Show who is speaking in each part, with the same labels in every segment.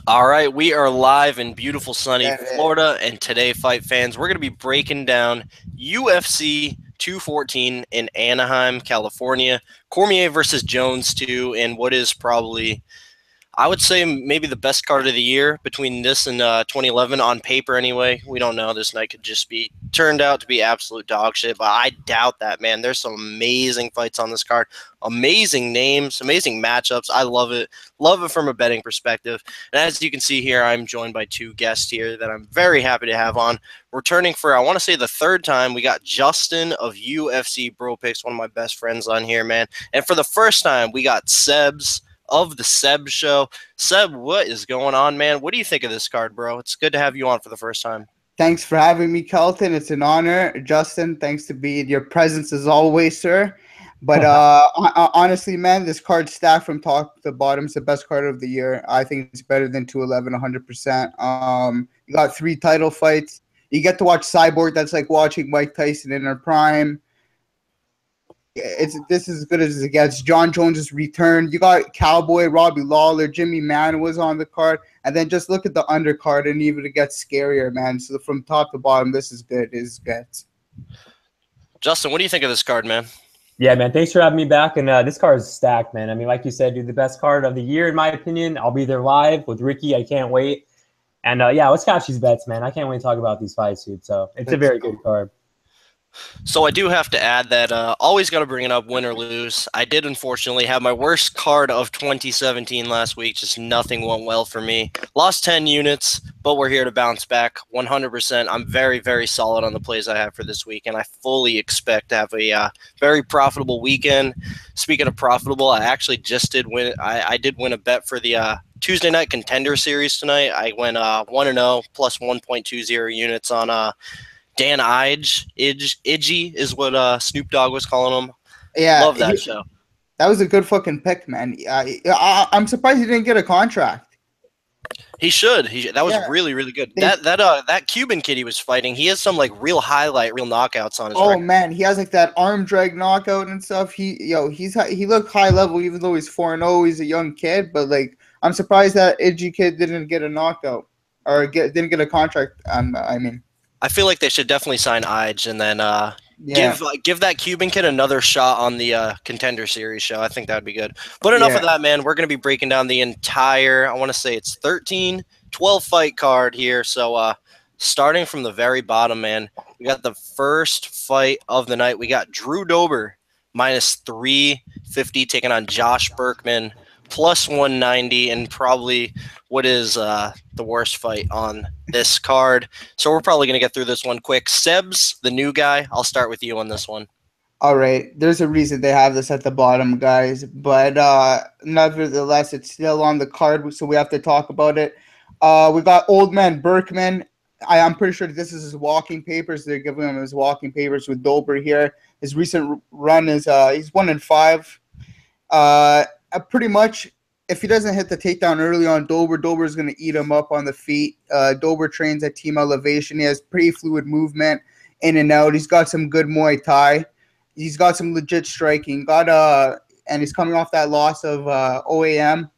Speaker 1: All right, we are live in beautiful sunny
Speaker 2: Yeah,
Speaker 1: Florida, and today, fight fans, we're going to be breaking down UFC 214 in Anaheim, California. Cormier versus Jones 2, and what is probably I would say maybe the best card of the year between this and 2011 on paper. Anyway, we don't know. This night could just be turned out to be absolute dog shit, but I doubt that, man. There's some amazing fights on this card, amazing names, amazing matchups. I love it from a betting perspective. And as you can see here, I'm joined by two guests here that I'm very happy to have on. Returning for, I want to say, the third time, we got Justin of UFC Bro Picks, one of my best friends on here, man. And for the first time, we got Sebs of the Seb Show. Seb, what is going on, man? What do you think of this card, bro? It's good to have you on for the first time.
Speaker 2: thanks for having me, Kelton. It's an honor. Justin, thanks to be in your presence as always, sir. But honestly, man, this card's stacked from top to bottom. It's the best card of the year. I think it's better than 211, 100%. You got three title fights. You get to watch Cyborg. That's like watching Mike Tyson in her prime. It's this is as good as it gets. John Jones' return. You got Cowboy, Robbie Lawler, Jimmy Manuwa was on the card, and then just look at the undercard, and even it gets scarier, man. So from top to bottom, this is good. It gets.
Speaker 1: Justin, what do you think of this card, man?
Speaker 3: Yeah, man. Thanks for having me back. And this card is stacked, man. I mean, like you said, dude, the best card of the year, in my opinion. I'll be there live with Ricky. I can't wait. And yeah, let's catch these bets, man. I can't wait to talk about these fights, dude. So it's a very good card.
Speaker 1: So I do have to add that always got to bring it up, win or lose. I did unfortunately have my worst card of 2017 last week. Just nothing went well for me. Lost 10 units, but we're here to bounce back 100%. I'm very, very solid on the plays I have for this week, and I fully expect to have a very profitable weekend. Speaking of profitable, I actually just did win. I did win a bet for the Tuesday night contender series tonight. I went 1-0 plus 1.20 units on Dan Idgy is what Snoop Dogg was calling him.
Speaker 2: Yeah,
Speaker 1: Love that show.
Speaker 2: That was a good fucking pick, man. I'm surprised he didn't get a contract.
Speaker 1: He should. That was really, really good. That Cuban kid he was fighting, he has some like real knockouts on his record.
Speaker 2: Man, he has like that arm drag knockout and stuff. He looked high level even though he's 4-0. He's a young kid, but like I'm surprised that Idgy kid didn't get a knockout or didn't get a contract. I mean.
Speaker 1: I feel like they should definitely sign Ige and then give that Cuban kid another shot on the contender series show. I think that would be good. But enough of that, man. We're going to be breaking down the entire, I want to say it's 12 fight card here. So starting from the very bottom, man, we got the first fight of the night. We got Drew Dober minus 350 taking on Josh Burkman plus 190, and probably what is the worst fight on this card. So we're probably going to get through this one quick. Sebs, the new guy, I'll start with you on this one.
Speaker 2: All right. There's a reason they have this at the bottom, guys. But nevertheless, it's still on the card, so we have to talk about it. We got old man Burkman. I'm pretty sure this is his walking papers. They're giving him his walking papers with Dober here. His recent run is he's 1-5. Pretty much, if he doesn't hit the takedown early on Dober is going to eat him up on the feet. Dober trains at Team Elevation. He has pretty fluid movement in and out. He's got some good Muay Thai. He's got some legit striking. And he's coming off that loss of OAM.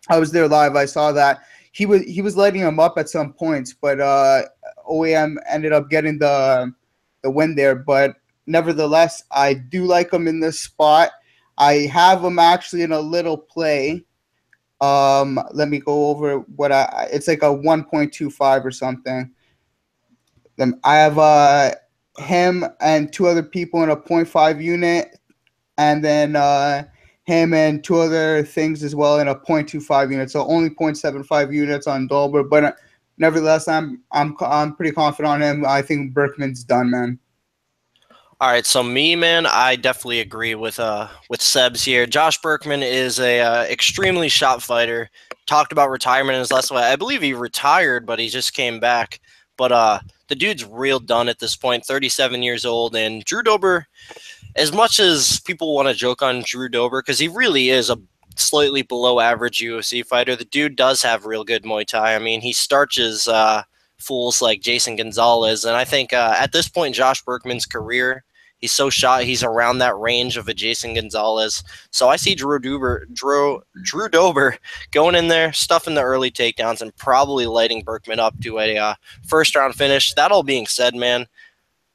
Speaker 2: I was there live. I saw that. He was lighting him up at some points, but OAM ended up getting the win there. But nevertheless, I do like him in this spot. I have him actually in a little play. Let me go over what it's like a 1.25 or something. Then I have him and two other people in a 0.5 unit, and then him and two other things as well in a 0.25 unit. So only 0.75 units on Dober, but nevertheless, I'm pretty confident on him. I think Burkman's done, man.
Speaker 1: All right, so me, man, I definitely agree with Sebs here. Josh Burkman is a extremely sharp fighter. Talked about retirement in his last fight. I believe he retired, but he just came back. But the dude's real done at this point, 37 years old. And Drew Dober, as much as people want to joke on Drew Dober, because he really is a slightly below average UFC fighter, the dude does have real good Muay Thai. I mean, he starches fools like Jason Gonzalez. And I think at this point in Josh Burkman's career, He's so shot. He's around that range of a Jason Gonzalez. So I see Drew Dober going in there, stuffing the early takedowns, and probably lighting Burkman up to a first-round finish. That all being said, man,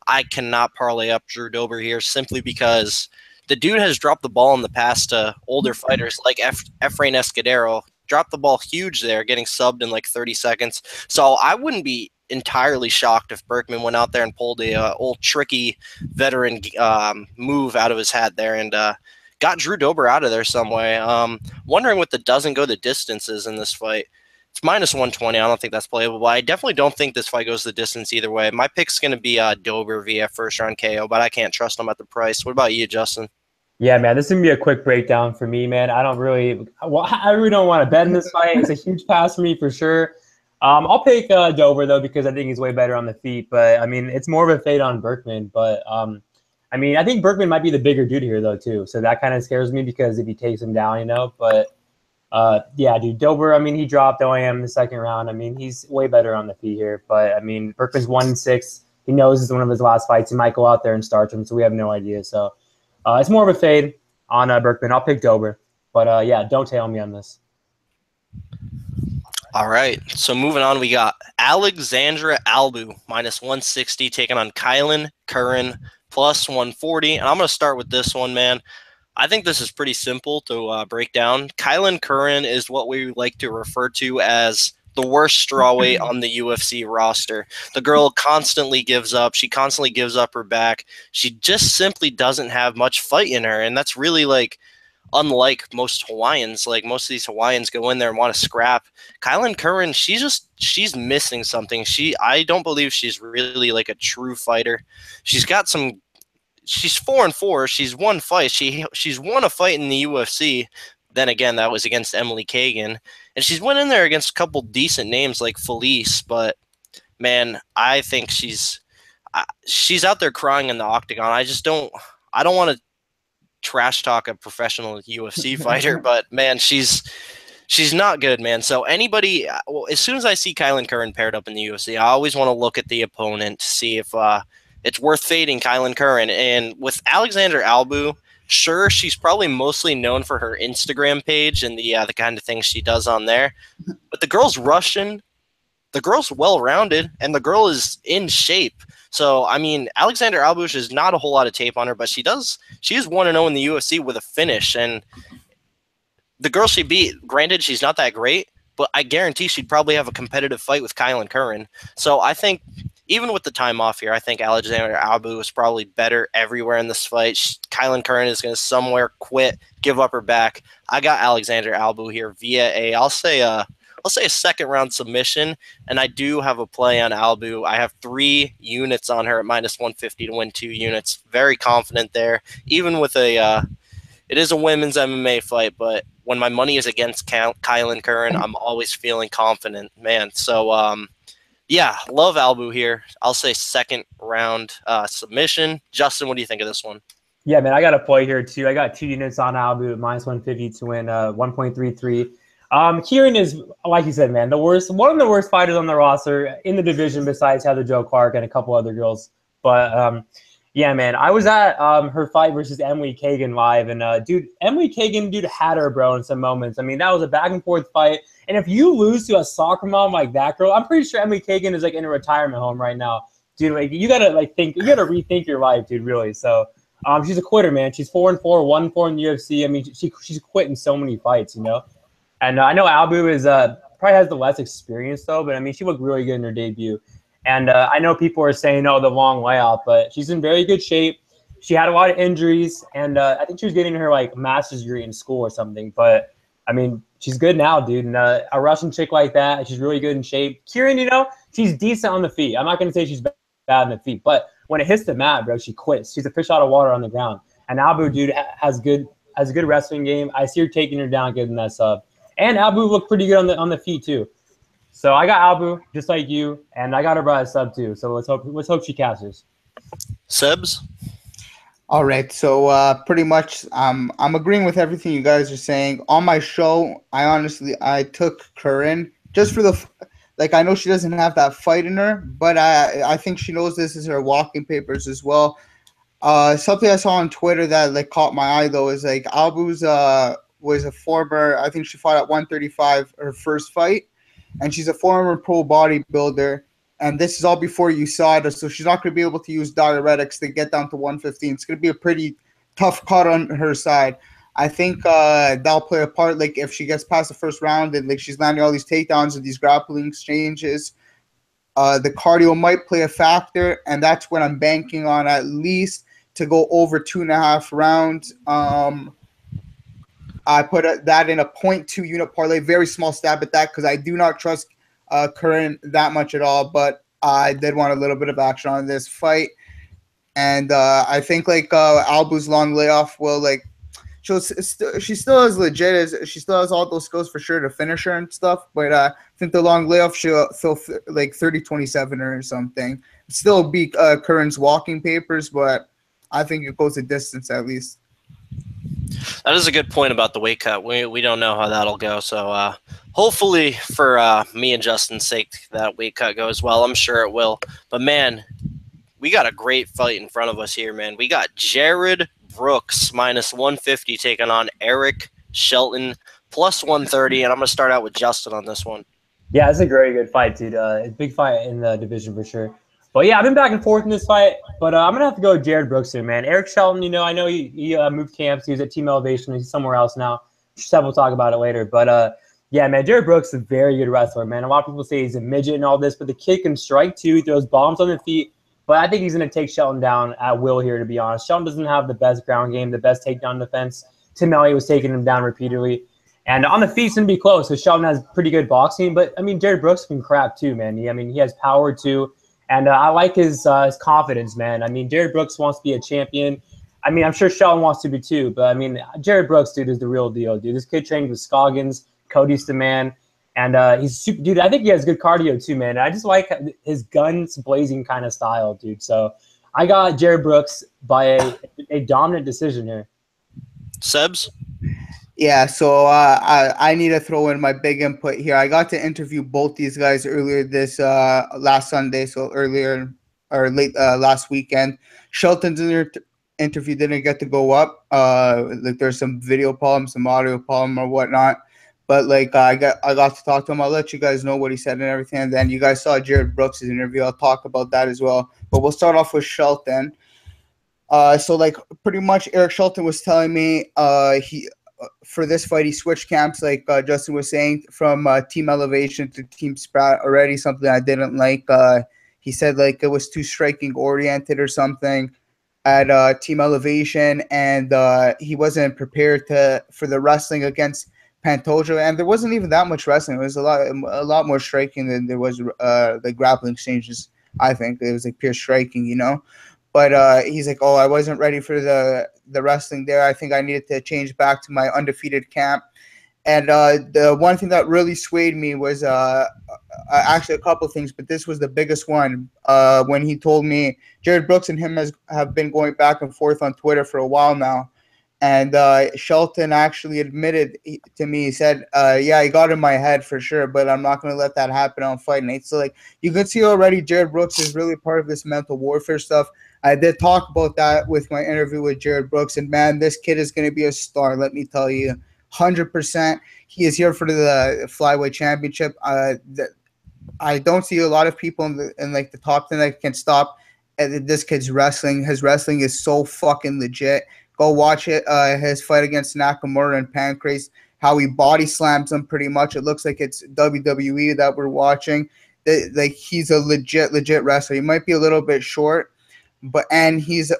Speaker 1: I cannot parlay up Drew Dober here simply because the dude has dropped the ball in the past to older fighters like Efrain Escudero. Dropped the ball huge there, getting subbed in like 30 seconds. So I wouldn't be entirely shocked if Burkman went out there and pulled a old tricky veteran move out of his hat there and got Drew Dober out of there some way. Wondering what the doesn't go the distance is in this fight. It's minus 120. I don't think that's playable. But I definitely don't think this fight goes the distance either way. My pick's going to be Dober via first round KO, but I can't trust him at the price. What about you, Justin?
Speaker 3: Yeah, man, this is going to be a quick breakdown for me, man. I really don't want to bet in this fight. It's a huge pass for me for sure. I'll pick Dober, though, because I think he's way better on the feet. But, I mean, it's more of a fade on Burkman. But, I mean, I think Burkman might be the bigger dude here, though, too. So that kind of scares me because if he takes him down, you know. But, yeah, dude, Dober, I mean, he dropped OAM in the second round. I mean, he's way better on the feet here. But, I mean, Burkman's 1-6. He knows it's one of his last fights. He might go out there and start him, so we have no idea. So it's more of a fade on Burkman. I'll pick Dober. But, yeah, don't tail me on this.
Speaker 1: All right, so moving on, we got Alexandra Albu, minus 160, taking on Kylan Curran, plus 140. And I'm going to start with this one, man. I think this is pretty simple to break down. Kylan Curran is what we like to refer to as the worst strawweight on the UFC roster. The girl constantly gives up. She constantly gives up her back. She just simply doesn't have much fight in her, and that's really like unlike most Hawaiians. Like most of these Hawaiians go in there and want to scrap. Kylan Curran, she's missing something. I don't believe she's really like a true fighter. She's 4-4. She's won fights. She's won a fight in the UFC. Then again, that was against Emily Kagan. And she's went in there against a couple decent names like Felice, but man, I think she's out there crying in the octagon. I don't want to trash talk a professional UFC fighter, but man, she's not good, man. So anybody, as soon as I see Kylan Curran paired up in the UFC, I always want to look at the opponent to see if it's worth fading Kylan Curran. And with Alexandra Albu, sure, she's probably mostly known for her Instagram page and the kind of things she does on there, but the girl's Russian, the girl's well-rounded, and the girl is in shape. So, I mean, Alexander Albush is not a whole lot of tape on her, but she is 1-0 in the UFC with a finish. And the girl she beat, granted, she's not that great, but I guarantee she'd probably have a competitive fight with Kylan Curran. So I think even with the time off here, I think Alexander Albu is probably better everywhere in this fight. Kylan Curran is going to somewhere quit, give up her back. I got Alexander Albu here via I'll say a second-round submission, and I do have a play on Albu. I have 3 units on her at minus 150 to win 2 units. Very confident there. Even with it is a women's MMA fight, but when my money is against Kylan Curran, I'm always feeling confident, man. So, yeah, love Albu here. I'll say second-round submission. Justin, what do you think of this one?
Speaker 3: Yeah, man, I got a play here, too. I got 2 units on Albu at minus 150 to win 1.33. Curran is, like you said, man, one of the worst fighters on the roster in the division besides Heather Jo Clark and a couple other girls. But, yeah, man, I was at her fight versus Emily Kagan live. And, dude, Emily Kagan, had her, bro, in some moments. I mean, that was a back-and-forth fight. And if you lose to a soccer mom like that girl, I'm pretty sure Emily Kagan is, like, in a retirement home right now. Dude, like, you got to rethink your life, dude, really. So, she's a quitter, man. She's 4-4, 1-4 in the UFC. I mean, she's quit in so many fights, you know. And I know Albu is probably has the less experience, though. But, I mean, she looked really good in her debut. And I know people are saying, oh, the long layout. But she's in very good shape. She had a lot of injuries. And I think she was getting her, like, master's degree in school or something. But, I mean, she's good now, dude. And a Russian chick like that, she's really good in shape. Curran, she's decent on the feet. I'm not going to say she's bad on the feet. But when it hits the mat, bro, she quits. She's a fish out of water on the ground. And Albu, dude, has a good wrestling game. I see her taking her down, getting that sub. And Albu looked pretty good on the feet too. So I got Albu just like you, and I got her by a sub too. So let's hope she captures.
Speaker 1: Sebs?
Speaker 2: All right, so pretty much I'm agreeing with everything you guys are saying. On my show, I took Curran just for I know she doesn't have that fight in her, but I think she knows this is her walking papers as well. Something I saw on Twitter that like caught my eye though is like Albu's was a former. I think she fought at 135 her first fight, and she's a former pro bodybuilder. And this is all before USADA, so she's not going to be able to use diuretics to get down to 115. It's going to be a pretty tough cut on her side. I think that'll play a part. Like if she gets past the first round and like she's landing all these takedowns and these grappling exchanges, the cardio might play a factor, and that's what I'm banking on at least to go over 2.5 rounds. I put that in a 0.2 unit parlay, very small stab at that because I do not trust Curran that much at all, but I did want a little bit of action on this fight. And I think like Albu's long layoff will like she still is legit as she still has all those skills for sure to finish her and stuff, but I think the long layoff she'll like 30-27 or something. Still beat Curran's walking papers, but I think it goes a distance at least.
Speaker 1: That is a good point about the weight cut. We don't know how that'll go. So hopefully for me and Justin's sake, that weight cut goes well. I'm sure it will. But, man, we got a great fight in front of us here, man. We got Jared Brooks minus 150 taking on Eric Shelton plus 130. And I'm going to start out with Justin on this one.
Speaker 3: Yeah, it's a very good fight, dude. Big fight in the division for sure. But yeah, I've been back and forth in this fight, but I'm gonna have to go with Jared Brooks here, man. Eric Shelton, I know he moved camps. He was at Team Elevation. He's somewhere else now. We'll talk about it later. But yeah, man, Jared Brooks is a very good wrestler, man. A lot of people say he's a midget and all this, but the kid can strike too. He throws bombs on the feet. But I think he's gonna take Shelton down at will here, to be honest. Shelton doesn't have the best ground game, the best takedown defense. Tim Elliott was taking him down repeatedly. And on the feet, it's going to be close. So Shelton has pretty good boxing. But, I mean, Jared Brooks can crack too, man. He has power too. And I like his confidence, man. I mean, Jared Brooks wants to be a champion. I mean, I'm sure Shelton wants to be too. But, I mean, Jared Brooks, dude, is the real deal, dude. This kid trained with Scoggins, Cody's the man. And he's super – dude, I think he has good cardio too, man. I just like his guns blazing kind of style, dude. So I got Jared Brooks by a dominant decision here.
Speaker 1: Sebs?
Speaker 2: Yeah, so I need to throw in my big input here. I got to interview both these guys earlier this last Sunday, so earlier or late last weekend. Shelton's interview didn't get to go up. Like there's some video problem, some audio problem or whatnot. But like I got to talk to him. I'll let you guys know what he said and everything. And then you guys saw Jared Brooks' interview. I'll talk about that as well. But we'll start off with Shelton. So like pretty much Eric Shelton was telling me for this fight, he switched camps, like Justin was saying, from Team Elevation to Team Sprout already, something I didn't like. He said, like, it was too striking-oriented or something at Team Elevation, and he wasn't prepared for the wrestling against Pantoja, and there wasn't even that much wrestling. It was a lot more striking than there was the grappling exchanges, I think. It was, like, pure striking, But he's like, oh, I wasn't ready for the wrestling there. I think I needed to change back to my undefeated camp. And the one thing that really swayed me was actually a couple of things, but this was the biggest one when he told me Jared Brooks and him have been going back and forth on Twitter for a while now. And Shelton actually admitted to me, he said, yeah, he got in my head for sure, but I'm not going to let that happen on fight night. So, like, you can see already Jared Brooks is really part of this mental warfare stuff. I did talk about that with my interview with Jared Brooks, and, man, this kid is going to be a star, let me tell you, 100%. He is here for the flyweight championship. I don't see a lot of people in like the top 10 that can stop this kid's wrestling. His wrestling is so fucking legit. Go watch it. His fight against Nakamura and Pancrase, how he body slams him pretty much. It looks like it's WWE that we're watching. Like, he's a legit wrestler. He might be a little bit short, and his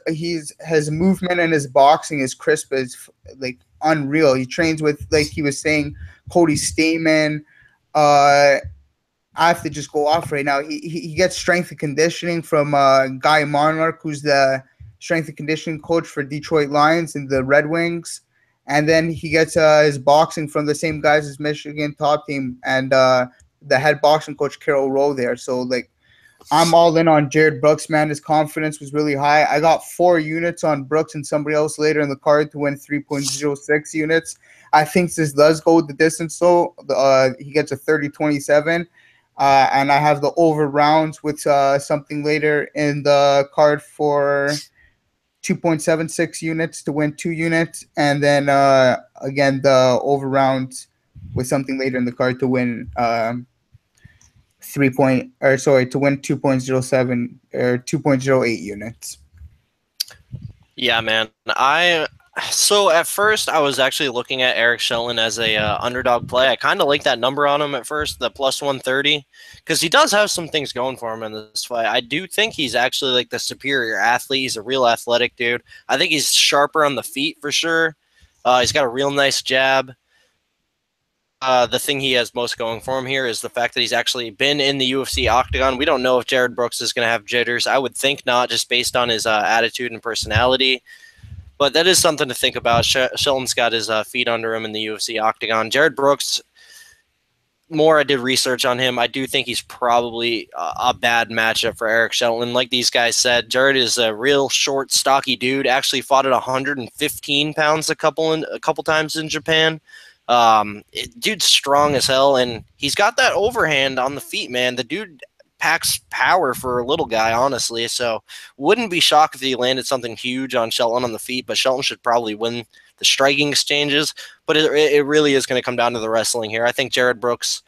Speaker 2: movement and his boxing is crisp as like unreal. He trains with, like he was saying, Cody Stamen. I have to just go off right now. He gets strength and conditioning from Guy Monarch, who's the strength and conditioning coach for Detroit Lions and the Red Wings. And then he gets his boxing from the same guys as Michigan top team and the head boxing coach, Carol Rowe, there. So, like, I'm all in on Jared Brooks, man. His confidence was really high. I got 4 units on Brooks and somebody else later in the card to win 3.06 units. I think this does go the distance, though. He gets a 30-27. And I have the over rounds with something later in the card for 2.76 units to win 2 units, and then again the over round with something later in the card to win 2.07 or 2.08 units.
Speaker 1: Yeah, man. So at first I was actually looking at Eric Shelton as a underdog play. I kind of like that number on him at first, the plus 130, because he does have some things going for him in this fight. I do think he's actually like the superior athlete. He's a real athletic dude. I think he's sharper on the feet for sure. He's got a real nice jab. The thing he has most going for him here is the fact that he's actually been in the UFC octagon. We don't know if Jared Brooks is going to have jitters. I would think not, just based on his attitude and personality. But that is something to think about. Shelton's got his feet under him in the UFC octagon. Jared Brooks, more I did research on him, I do think he's probably a bad matchup for Eric Shelton. Like these guys said, Jared is a real short, stocky dude. Actually fought at 115 pounds a couple times in Japan. Dude's strong as hell, and he's got that overhand on the feet, man. The dude packs power for a little guy, honestly. So wouldn't be shocked if he landed something huge on Shelton on the feet, but Shelton should probably win the striking exchanges. But it really is going to come down to the wrestling here. I think Jared Brooks,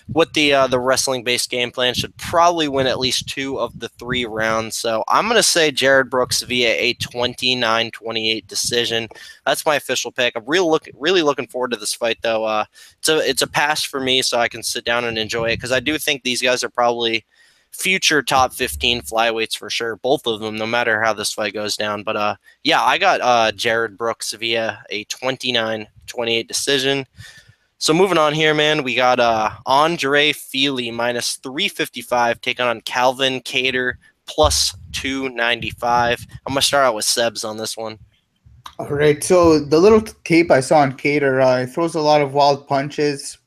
Speaker 1: with the wrestling-based game plan, should probably win at least 2 of the 3 rounds. So I'm going to say Jared Brooks via a 29-28 decision. That's my official pick. I'm really looking forward to this fight, though. It's a pass for me, so I can sit down and enjoy it, because I do think these guys are probably future top 15 flyweights for sure, both of them, no matter how this fight goes down. But yeah, I got Jared Brooks via a 29-28 decision. So moving on here, man, we got Andre Fili minus 355 taking on Calvin Kattar plus 295. I'm going to start out with Sebs on this one.
Speaker 2: All right, so the little tape I saw on Kattar, he throws a lot of wild punches.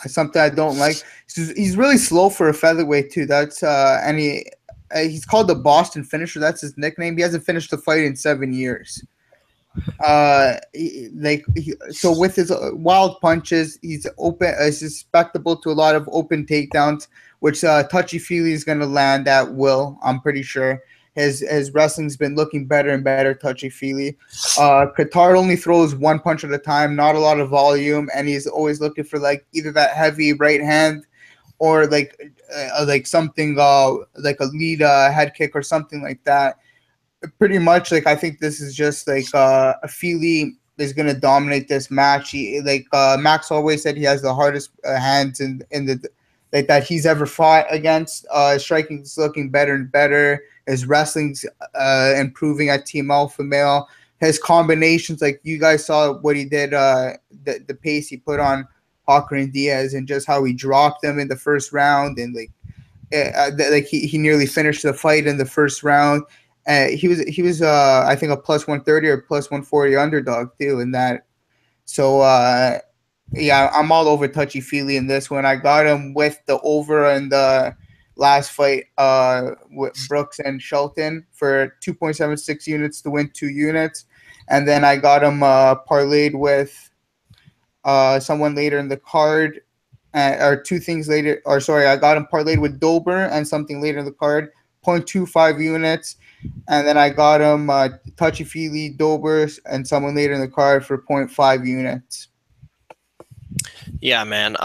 Speaker 2: Something I don't like. He's really slow for a featherweight too. That's and he's called the Boston Finisher. That's his nickname. He hasn't finished the fight in 7 years. So with his wild punches, he's susceptible to a lot of open takedowns, which Touchy-Feely is going to land at will. I'm pretty sure. His wrestling's been looking better and better, Touchy-Feely. Kattar only throws 1 punch at a time, not a lot of volume, and he's always looking for like either that heavy right hand or like something like a lead head kick or something like that. Pretty much, like I think this is just like Fili is gonna dominate this match. He Max always said he has the hardest hands in the like that he's ever fought against. Striking's looking better and better. His wrestling's improving at Team Alpha Male. His combinations, like you guys saw what he did, the pace he put on Hawker and Diaz, and just how he dropped them in the first round, and he nearly finished the fight in the first round. He was I think a plus 130 or plus 140 underdog too in that. So yeah, I'm all over Touchy-Feely in this one. I got him with the over in the last fight with Brooks and Shelton for 2.76 units to win 2 units. And then I got him parlayed with someone later in the card, or 2 things later. Or sorry, I got him parlayed with Dober and something later in the card, 0.25 units. And then I got him Touchy-Feely, Dober, and someone later in the card for 0.5 units.
Speaker 1: Yeah, man.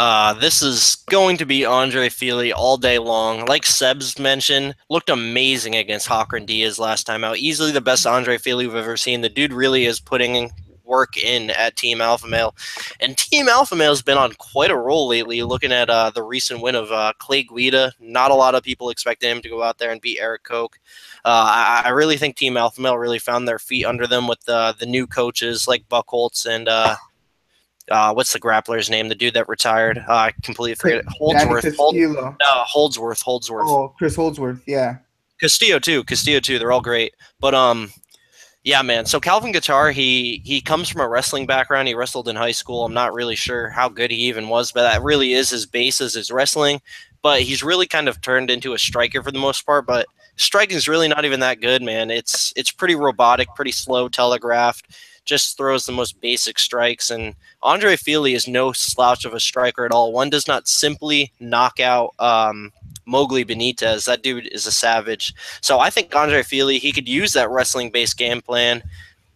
Speaker 1: This is going to be Andre Fili all day long. Like Sebs mentioned, looked amazing against Hawker and Diaz last time out. Easily the best Andre Fili we've ever seen. The dude really is putting work in at Team Alpha Male. And Team Alpha Male has been on quite a roll lately, looking at the recent win of Clay Guida. Not a lot of people expected him to go out there and beat Eric Koch. I really think Team Alpha Male really found their feet under them with the new coaches like Buchholz and what's the grappler's name? The dude that retired. I completely forget it. Holdsworth. Holdsworth.
Speaker 2: Oh, Chris Holdsworth. Yeah.
Speaker 1: Castillo too. They're all great. But yeah, man. So Calvin Kattar, he comes from a wrestling background. He wrestled in high school. I'm not really sure how good he even was, but that really is his base, is his wrestling. But he's really kind of turned into a striker for the most part. But striking is really not even that good, man. It's pretty robotic, pretty slow, telegraphed. Just throws the most basic strikes, and Andre Fili is no slouch of a striker at all. One does not simply knock out Mowgli Benitez. That dude is a savage. So I think Andre Fili, he could use that wrestling-based game plan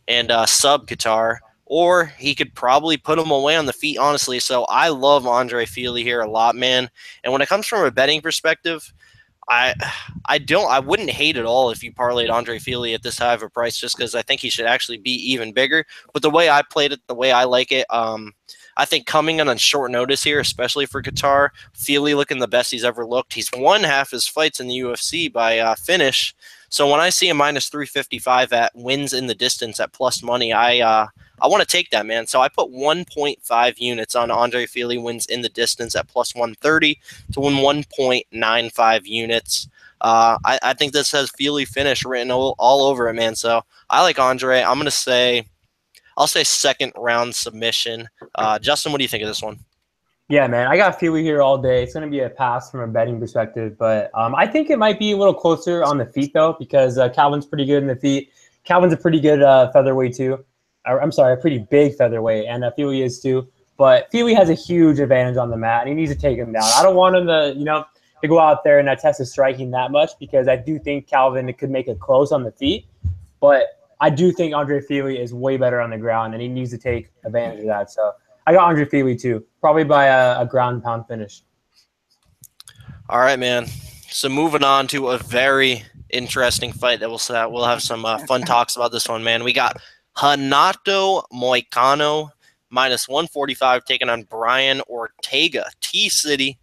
Speaker 1: and sub Kattar, or he could probably put him away on the feet, honestly. So I love Andre Fili here a lot, man. And when it comes from a betting perspective, I wouldn't hate at all if you parlayed Andre Fili at this high of a price, just because I think he should actually be even bigger. But the way I played it, the way I like it, I think coming in on short notice here, especially for Kattar, Fili looking the best he's ever looked. He's won half his fights in the UFC by finish. So when I see a minus 355 at wins in the distance at plus money, I want to take that, man. So I put 1.5 units on Andre Fili wins in the distance at plus 130 to win 1.95 units. I think this has Fili finish written all over it, man. So I like Andre. I'll say second round submission. Justin, what do you think of this one?
Speaker 3: Yeah, man, I got Fili here all day. It's going to be a pass from a betting perspective, but I think it might be a little closer on the feet, though, because Calvin's pretty good in the feet. Calvin's a pretty good featherweight, too. I'm sorry, a pretty big featherweight, and Fili is, too. But Fili has a huge advantage on the mat, and he needs to take him down. I don't want him to go out there and test his striking that much, because I do think Calvin could make it close on the feet. But I do think Andre Fili is way better on the ground, and he needs to take advantage of that. So I got Andre Fili too, probably by a ground pound finish.
Speaker 1: All right, man. So moving on to a very interesting fight that we'll have some fun talks about this one, man. We got Renato Moicano minus 145 taking on Brian Ortega, T-City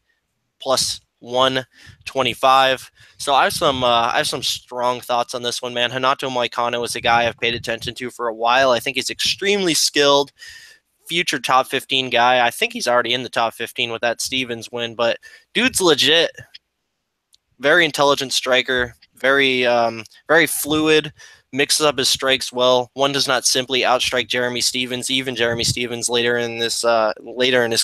Speaker 1: plus 125. So I have some strong thoughts on this one, man. Renato Moicano is a guy I've paid attention to for a while. I think he's extremely skilled, future top 15 guy. I think he's already in the top 15 with that Stevens win, but dude's legit. Very intelligent striker, very fluid, mixes up his strikes well. One does not simply outstrike Jeremy Stevens, even Jeremy Stevens later in his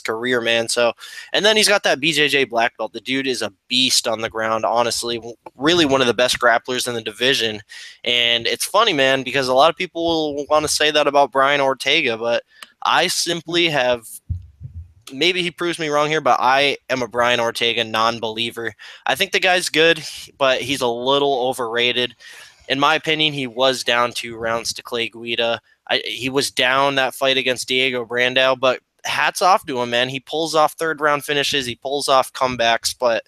Speaker 1: career, man. So, and then he's got that BJJ black belt. The dude is a beast on the ground, honestly. Really one of the best grapplers in the division. And it's funny, man, because a lot of people will want to say that about Brian Ortega, but I simply have, maybe he proves me wrong here, but I am a Brian Ortega non-believer. I think the guy's good, but he's a little overrated. In my opinion, he was down 2 rounds to Clay Guida. He was down that fight against Diego Brandao, but hats off to him, man. He pulls off third-round finishes. He pulls off comebacks, but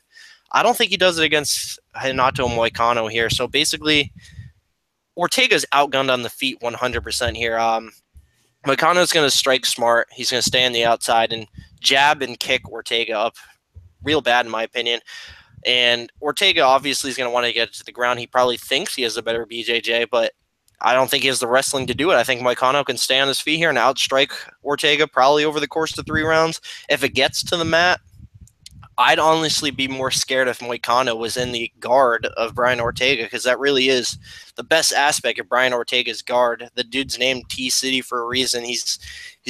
Speaker 1: I don't think he does it against Renato Moicano here. So basically, Ortega's outgunned on the feet 100% here. Moicano's going to strike smart. He's going to stay on the outside and jab and kick Ortega up real bad, in my opinion. And Ortega obviously is going to want to get it to the ground. He probably thinks he has a better BJJ, but I don't think he has the wrestling to do it. I think Moicano can stay on his feet here and outstrike Ortega probably over the course of 3 rounds. If it gets to the mat, I'd honestly be more scared if Moicano was in the guard of Brian Ortega, because that really is the best aspect of Brian Ortega's guard. The dude's named T-City for a reason. He's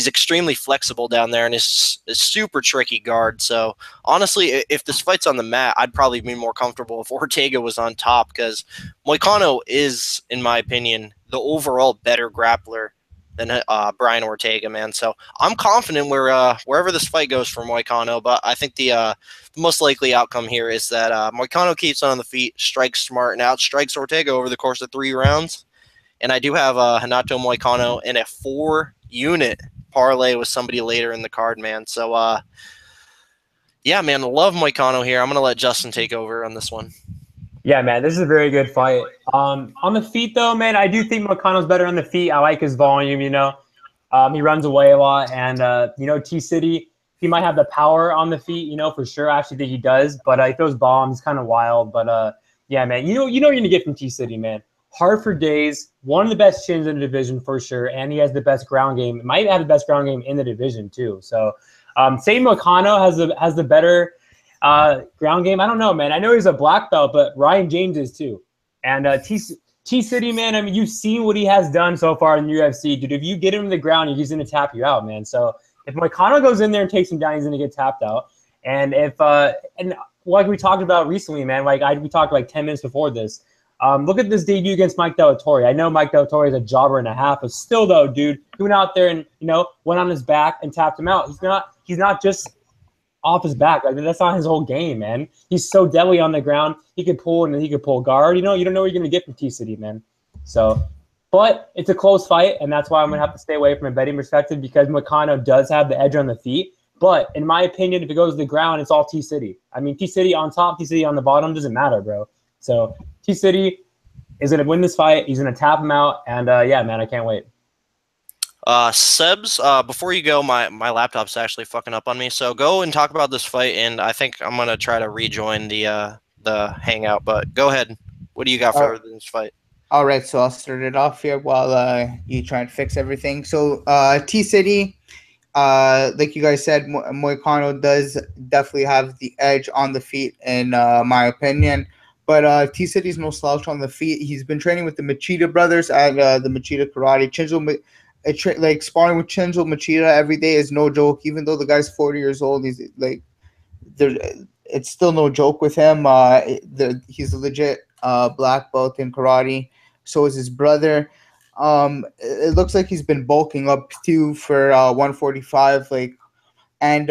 Speaker 1: extremely flexible down there and is a super tricky guard. So honestly, if this fight's on the mat, I'd probably be more comfortable if Ortega was on top, because Moicano is, in my opinion, the overall better grappler than Brian Ortega, man. So I'm confident wherever this fight goes for Moicano, but I think the most likely outcome here is that Moicano keeps on the feet, strikes smart, and outstrikes Ortega over the course of 3 rounds. And I do have Renato Moicano in a 4-unit parlay with somebody later in the card, man. So, yeah, man, I love Moicano here. I'm going to let Justin take over on this one.
Speaker 3: Yeah, man, this is a very good fight. On the feet, though, man, I do think Moicano's better on the feet. I like his volume, He runs away a lot. And, T-City, he might have the power on the feet, for sure. I actually think he does. But he throws bombs, kind of wild. But, yeah, man, you know you're going to get from T-City, man. Hard for days, one of the best chins in the division for sure. And he has the best ground game. Might have the best ground game in the division, too. So, say Moicano has the better ground game. I don't know, man. I know he's a black belt, but Ryan James is too. And T-City, man, I mean, you've seen what he has done so far in the UFC. Dude, if you get him to the ground, he's going to tap you out, man. So if Moicano goes in there and takes him down, he's going to get tapped out. And and like we talked about recently, man, we talked like 10 minutes before this. Look at this debut against Mike Del Torre. I know Mike Del Torre is a jobber and a half, but still, though, dude, he went out there and, went on his back and tapped him out. He's not just off his back. Like, that's not his whole game, man. He's so deadly on the ground. He could pull and then he could pull guard. You don't know what you're gonna get from T-City, man. So, but it's a close fight, and that's why I'm gonna have to stay away from a betting perspective because Moicano does have the edge on the feet. But in my opinion, if it goes to the ground, it's all T-City. I mean, T-City on top, T-City on the bottom, doesn't matter, bro. So T-City is going to win this fight. He's going to tap him out. And, yeah, man, I can't wait.
Speaker 1: Sebs, before you go, my laptop's actually fucking up on me. So go and talk about this fight, and I think I'm going to try to rejoin the hangout. But go ahead. What do you got for this fight?
Speaker 2: All right, so I'll start it off here while you try and fix everything. So T-City, like you guys said, Moicano does definitely have the edge on the feet, in my opinion. But T-City's no slouch on the feet. He's been training with the Machida brothers at the Machida Karate. Like sparring with Chinzo Machida every day is no joke. Even though the guy's 40 years old, he's like, it's still no joke with him. He's a legit black belt in karate. So is his brother. It looks like he's been bulking up too for 145. Like, and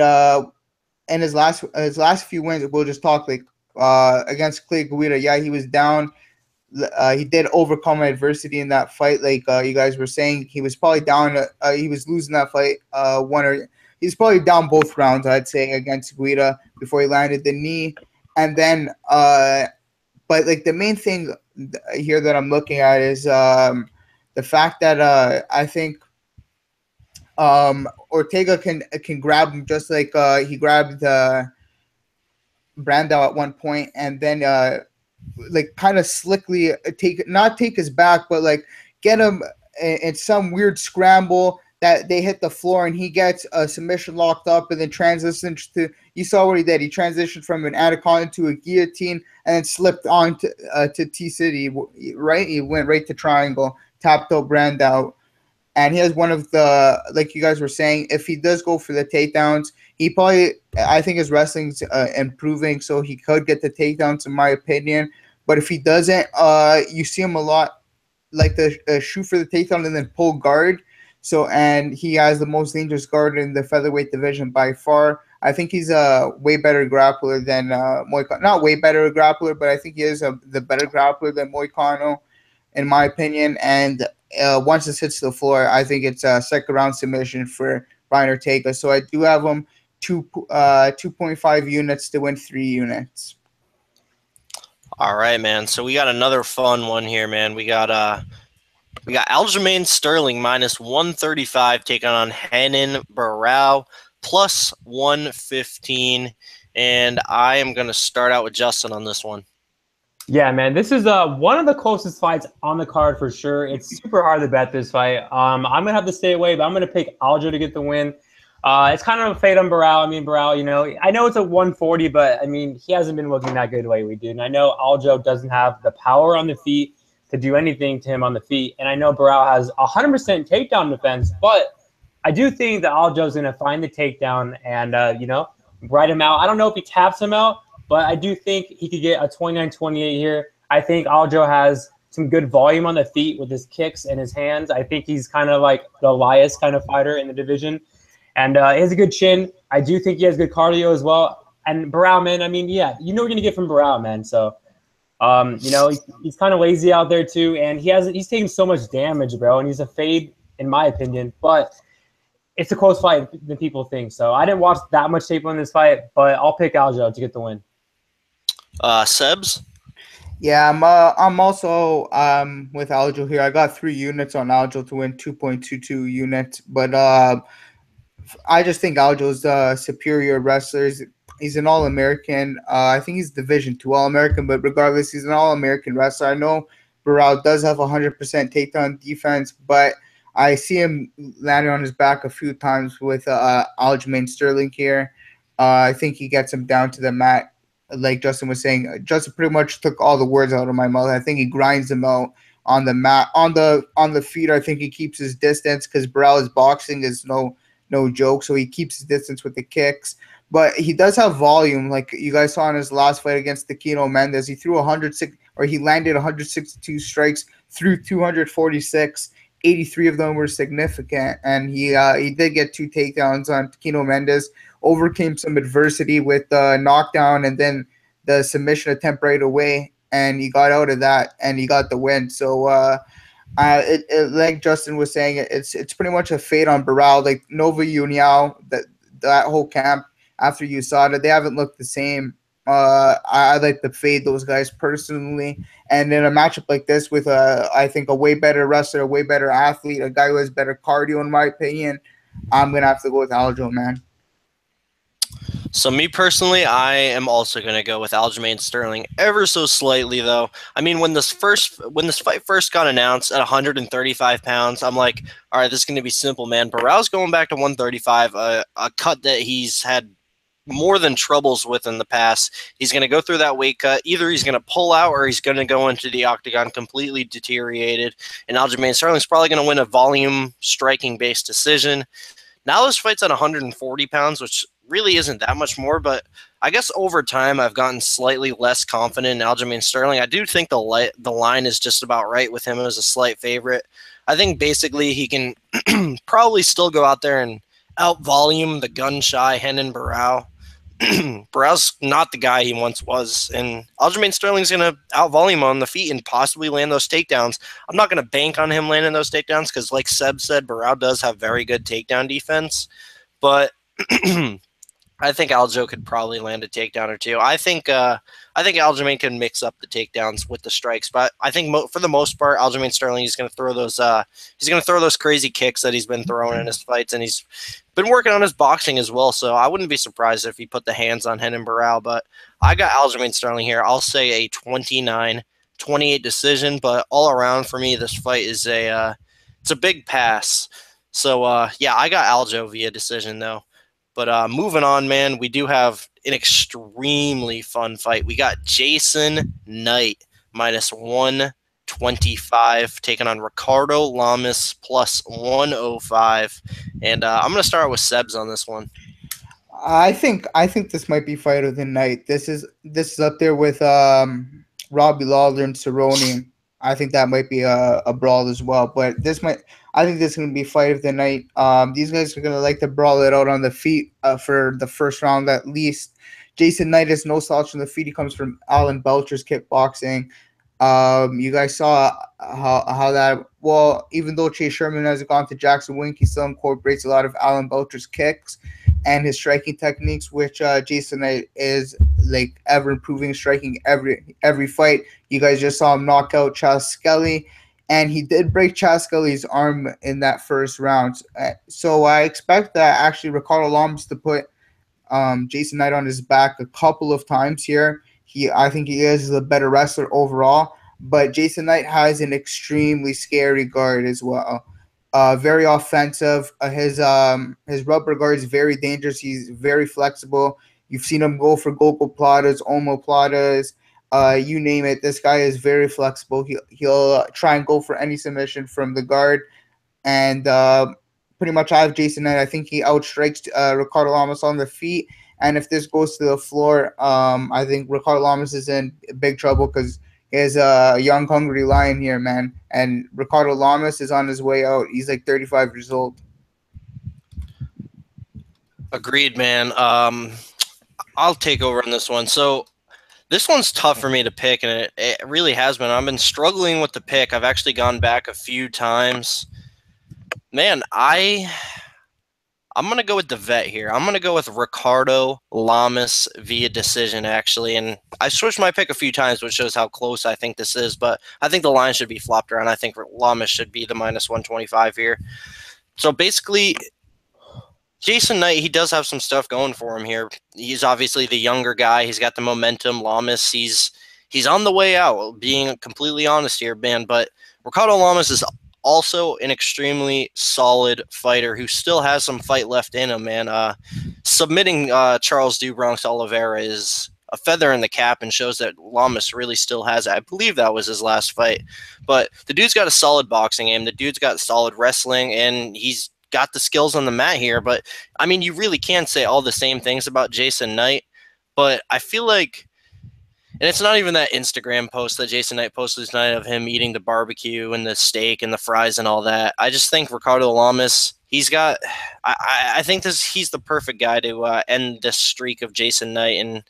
Speaker 2: his last few wins, we'll just talk like against Clay Guida. Yeah, he was down. He did overcome adversity in that fight. Like you guys were saying, he was probably down. He was losing that fight. He's probably down both rounds, I'd say, against Guida before he landed the knee. And then, but like the main thing here that I'm looking at is the fact that I think Ortega can grab him just like he grabbed Brandao at one point, and then like kind of slickly not take his back, but like get him in some weird scramble that they hit the floor and he gets a submission locked up and then transitions to, you saw what he did. He transitioned from an anaconda to a guillotine and then slipped on to T-City, right? He went right to triangle, tapped out Brandao. And he has one of the, like you guys were saying, if he does go for the takedowns, he probably, I think his wrestling's improving, so he could get the takedowns, in my opinion. But if he doesn't, you see him a lot like the shoot for the takedown and then pull guard. So, and he has the most dangerous guard in the featherweight division by far. I think he's a way better grappler than Moicano. Not way better grappler, but I think he is the better grappler than Moicano, in my opinion. And once this hits the floor, I think it's a second round submission for Brian Ortega. So I do have him 2.5 units to win 3 units.
Speaker 1: All right, man. So we got another fun one here, man. We got Aljamain Sterling minus 135 taking on Renan Barao plus 115. And I am going to start out with Justin on this one.
Speaker 3: Yeah, man, this is one of the closest fights on the card for sure. It's super hard to bet this fight. I'm going to have to stay away, but I'm going to pick Aljo to get the win. It's kind of a fade on Barao. I mean, Barao, you know, I know it's a 140, but, I mean, he hasn't been looking that good lately, dude. And I know Aljo doesn't have the power on the feet to do anything to him on the feet. And I know Barao has 100% takedown defense, but I do think that Aljo's going to find the takedown and, you know, ride him out. I don't know if he taps him out, but I do think he could get a 29-28 here. I think Aljo has some good volume on the feet with his kicks and his hands. I think he's kind of like the Elias kind of fighter in the division. And he has a good chin. I do think he has good cardio as well. And Barao, man, I mean, yeah, you know what you're going to get from Barao, man. So, you know, he's kind of lazy out there too. And he's taking so much damage, bro. And he's a fade, in my opinion. But it's a close fight than people think. So I didn't watch that much tape on this fight, but I'll pick Aljo to get the win.
Speaker 1: Sebs?
Speaker 2: Yeah, I'm also with Aljo here. I got 3 units on Aljo to win 2.22 units, but I just think Aljo's the superior wrestler. He's an All-American. I think he's Division 2 All-American, but regardless, he's an All-American wrestler. I know Barao does have 100% takedown defense, but I see him landing on his back a few times with Aljamain Sterling here. I think he gets him down to the mat. Like Justin was saying, Justin pretty much took all the words out of my mouth. I think he grinds them out on the mat. On the feet, I think he keeps his distance because Barao's boxing is no joke, so he keeps his distance with the kicks. But he does have volume, like you guys saw in his last fight against Aquino Mendez. He threw 106, or he landed 162 strikes, threw 246. 83 of them were significant, and he did get 2 takedowns on Aquino Mendez. overcame some adversity with the knockdown and then the submission attempt right away, and he got out of that and he got the win. So like Justin was saying, it's pretty much a fade on Barao. Like Nova Uniao, that whole camp after USADA, they haven't looked the same. I like to fade those guys personally. And in a matchup like this with I think a way better wrestler, a way better athlete, a guy who has better cardio, in my opinion, I'm gonna have to go with Aljo, man.
Speaker 1: So me personally, I am also going to go with Aljamain Sterling ever so slightly, though. I mean, when this fight first got announced at 135 pounds, I'm like, all right, this is going to be simple, man. Barao's going back to 135, a cut that he's had more than troubles with in the past. He's going to go through that weight cut. Either he's going to pull out or he's going to go into the octagon completely deteriorated. And Aljamain Sterling's probably going to win a volume striking-based decision. Now this fight's at 140 pounds, which really isn't that much more, but I guess over time I've gotten slightly less confident in Aljamain Sterling. I do think the line is just about right with him as a slight favorite. I think basically he can probably still go out there and out-volume the gun-shy Renan Barao. Barao's not the guy he once was, and Aljamain Sterling's going to out-volume on the feet and possibly land those takedowns. I'm not going to bank on him landing those takedowns because, like Seb said, Barao does have very good takedown defense, but I think Aljo could probably land a takedown or two. I think Aljamain can mix up the takedowns with the strikes, but I think for the most part, Aljamain Sterling is going to throw those crazy kicks that he's been throwing in his fights, and he's been working on his boxing as well. So I wouldn't be surprised if he put the hands on Renan Barao. But I got Aljamain Sterling here. I'll say a 29-28 decision, but all around for me, this fight is it's a big pass. So yeah, I got Aljo via decision though. But moving on, man, we do have an extremely fun fight. We got Jason Knight minus 125 taking on Ricardo Lamas plus 105. And I'm going to start with Sebs on this one.
Speaker 2: I think this might be fight of the night. This is up there with Robbie Lawler and Cerrone. I think that might be a brawl as well. But I think this is going to be fight of the night. These guys are going to like to brawl it out on the feet for the first round at least. Jason Knight is no slouch on the feet. He comes from Alan Belcher's kickboxing. You guys saw how that, well, even though Chase Sherman hasn't gone to Jackson Wink, he still incorporates a lot of Alan Belcher's kicks and his striking techniques, which Jason Knight is like ever improving, striking every fight. You guys just saw him knock out Chas Skelly, and he did break Chas Skelly's arm in that first round. So I expect that actually Ricardo Lamas to put Jason Knight on his back a couple of times here. I think he is a better wrestler overall, but Jason Knight has an extremely scary guard as well. Very offensive. His rubber guard is very dangerous. He's very flexible. You've seen him go for gogoplatas, omoplatas, you name it. This guy is very flexible. He'll try and go for any submission from the guard. And pretty much I have Jason Knight. I think he outstrikes Ricardo Lamas on the feet. And if this goes to the floor, I think Ricardo Lamas is in big trouble because he has a young, hungry lion here, man. And Ricardo Lamas is on his way out. He's like 35 years old.
Speaker 1: Agreed, man. I'll take over on this one. So this one's tough for me to pick, and it really has been. I've been struggling with the pick. I've actually gone back a few times. Man, I'm going to go with the vet here. I'm going to go with Ricardo Lamas via decision, actually. And I switched my pick a few times, which shows how close I think this is. But I think the line should be flopped around. I think Lamas should be the minus 125 here. So basically, Jason Knight, he does have some stuff going for him here. He's obviously the younger guy. He's got the momentum. Lamas, he's on the way out, being completely honest here, man. But Ricardo Lamas is also an extremely solid fighter who still has some fight left in him, man. Submitting Charles do Bronx Oliveira is a feather in the cap and shows that Lamas really still has it. I believe that was his last fight. But the dude's got a solid boxing game. The dude's got solid wrestling, and he's got the skills on the mat here. But, I mean, you really can't say all the same things about Jason Knight. But I feel like And it's not even that Instagram post that Jason Knight posted tonight of him eating the barbecue and the steak and the fries and all that. I just think Ricardo Lamas, I think he's the perfect guy to end this streak of Jason Knight, and